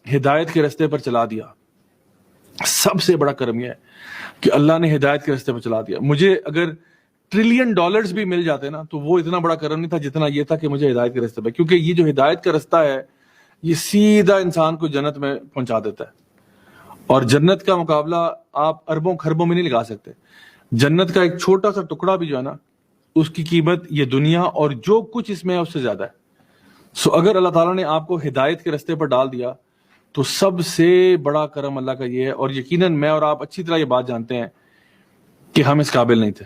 ہدایت کے راستے پر چلا دیا. سب سے بڑا کرم یہ ہے کہ اللہ نے ہدایت کے راستے پر چلا دیا. مجھے اگر $1 ٹریلین بھی مل جاتے نا تو وہ اتنا بڑا کرم نہیں تھا جتنا یہ تھا کہ مجھے ہدایت کے راستے پہ, کیونکہ یہ جو ہدایت کا راستہ ہے یہ سیدھا انسان کو جنت میں پہنچا دیتا ہے. اور جنت کا مقابلہ آپ اربوں خربوں میں نہیں لگا سکتے. جنت کا ایک چھوٹا سا ٹکڑا بھی جو ہے نا اس کی قیمت یہ دنیا اور جو کچھ اس میں ہے اس سے زیادہ ہے. سو اگر اللہ تعالیٰ نے آپ کو ہدایت کے راستے پر ڈال دیا تو سب سے بڑا کرم اللہ کا یہ ہے. اور یقیناً میں اور آپ اچھی طرح یہ بات جانتے ہیں کہ ہم اس قابل نہیں تھے.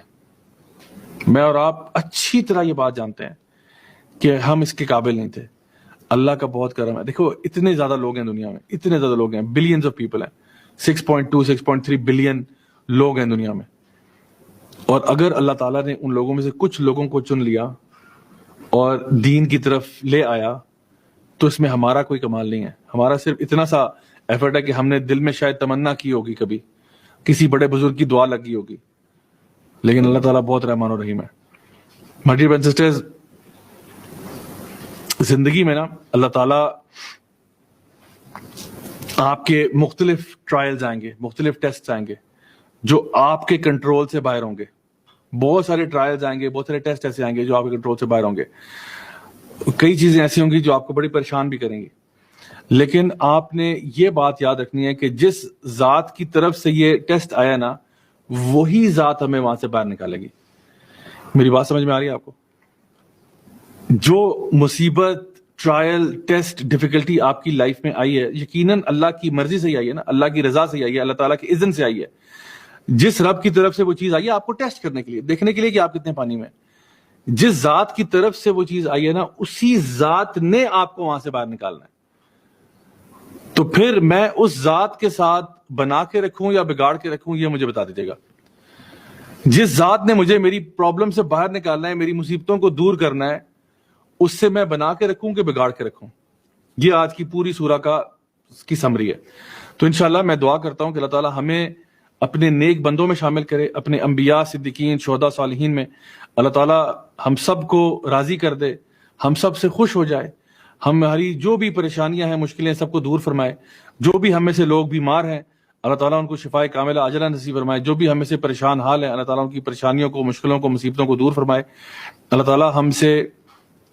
میں اور آپ اچھی طرح یہ بات جانتے ہیں کہ ہم اس کے قابل نہیں تھے. اللہ کا بہت کرم ہے. دیکھو اتنے زیادہ لوگ ہیں دنیا میں, اتنے زیادہ لوگ ہیں, بلینز آف پیپل ہیں, 6.2 6.3 بلین لوگ ہیں دنیا میں. اور اگر اللہ تعالیٰ نے ان لوگوں میں سے کچھ لوگوں کو چن لیا اور دین کی طرف لے آیا تو اس میں ہمارا کوئی کمال نہیں ہے. ہمارا صرف اتنا سا ایفرٹ ہے کہ ہم نے دل میں شاید تمنا کی ہوگی, کبھی کسی بڑے بزرگ کی دعا لگی ہوگی, لیکن اللہ تعالیٰ بہت رحمان و رحیم ہے. My dear brothers and sisters, زندگی میں نا اللہ تعالیٰ آپ کے مختلف ٹرائلز آئیں گے, مختلف ٹیسٹ آئیں گے جو آپ کے کنٹرول سے باہر ہوں گے. بہت سارے ٹرائلز آئیں گے, بہت سارے ٹیسٹ ایسے آئیں گے جو آپ کے کنٹرول سے باہر ہوں گے. کئی چیزیں ایسی ہوں گی جو آپ کو بڑی پریشان بھی کریں گی, لیکن آپ نے یہ بات یاد رکھنی ہے کہ جس ذات کی طرف سے یہ ٹیسٹ آیا نا وہی ذات ہمیں وہاں سے باہر نکالے گی. میری بات سمجھ میں آ رہی ہے آپ کو؟ جو مصیبت, ٹرائل, ٹیسٹ, ڈیفیکلٹی آپ کی لائف میں آئی ہے یقیناً اللہ کی مرضی سے ہی آئی ہے نا, اللہ کی رضا سے ہی آئی ہے, اللہ تعالیٰ کے اذن سے آئی ہے. جس رب کی طرف سے وہ چیز آئی ہے آپ کو ٹیسٹ کرنے کے لیے, دیکھنے کے لیے کہ آپ کتنے پانی میں. جس ذات کی طرف سے وہ چیز آئی ہے نا اسی ذات نے آپ کو وہاں سے باہر نکالنا ہے. تو پھر میں اس ذات کے ساتھ بنا کے رکھوں یا بگاڑ کے رکھوں یہ مجھے بتا دیجیے گا. جس ذات نے مجھے میری پرابلم سے باہر نکالنا ہے, میری مصیبتوں کو دور کرنا ہے, اس سے میں بنا کے رکھوں کہ بگاڑ کے رکھوں. یہ آج کی پوری سورہ کی سمری ہے. تو انشاءاللہ میں دعا کرتا ہوں کہ اللہ تعالیٰ ہمیں اپنے نیک بندوں میں شامل کرے, اپنے انبیاء, صدیقین, شہداء, صالحین میں. اللہ تعالیٰ ہم سب کو راضی کر دے, ہم سب سے خوش ہو جائے, ہماری جو بھی پریشانیاں ہیں, مشکلیں, سب کو دور فرمائے. جو بھی ہم میں سے لوگ بیمار ہیں اللہ تعالیٰ ان کو شفائے کاملہ عاجلہ نصیب فرمائے. جو بھی ہم میں سے پریشان حال ہیں اللہ تعالیٰ ان کی پریشانیوں کو, مشکلوں کو, مصیبتوں کو دور فرمائے. اللہ تعالیٰ ہم سے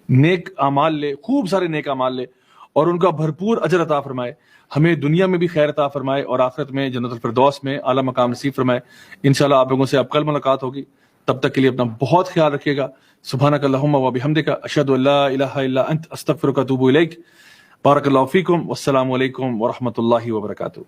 نیک اعمال لے, خوب سارے نیک اعمال لے اور ان کا بھرپور اجر عطا فرمائے. ہمیں دنیا میں بھی خیر عطا فرمائے اور آخرت میں جنت الفردوس میں اعلیٰ مقام نصیب فرمائے. انشاءاللہ آپ لوگوں سے اب کل ملاقات ہوگی. تب تک کے لیے اپنا بہت خیال رکھیے گا. سبحانک اللہم و بحمدک, اشہد ان لا الہ الا انت, استغفرک و اتوب الیک. بارک اللہ فیکم, والسلام علیکم ورحمۃ اللہ وبرکاتہ.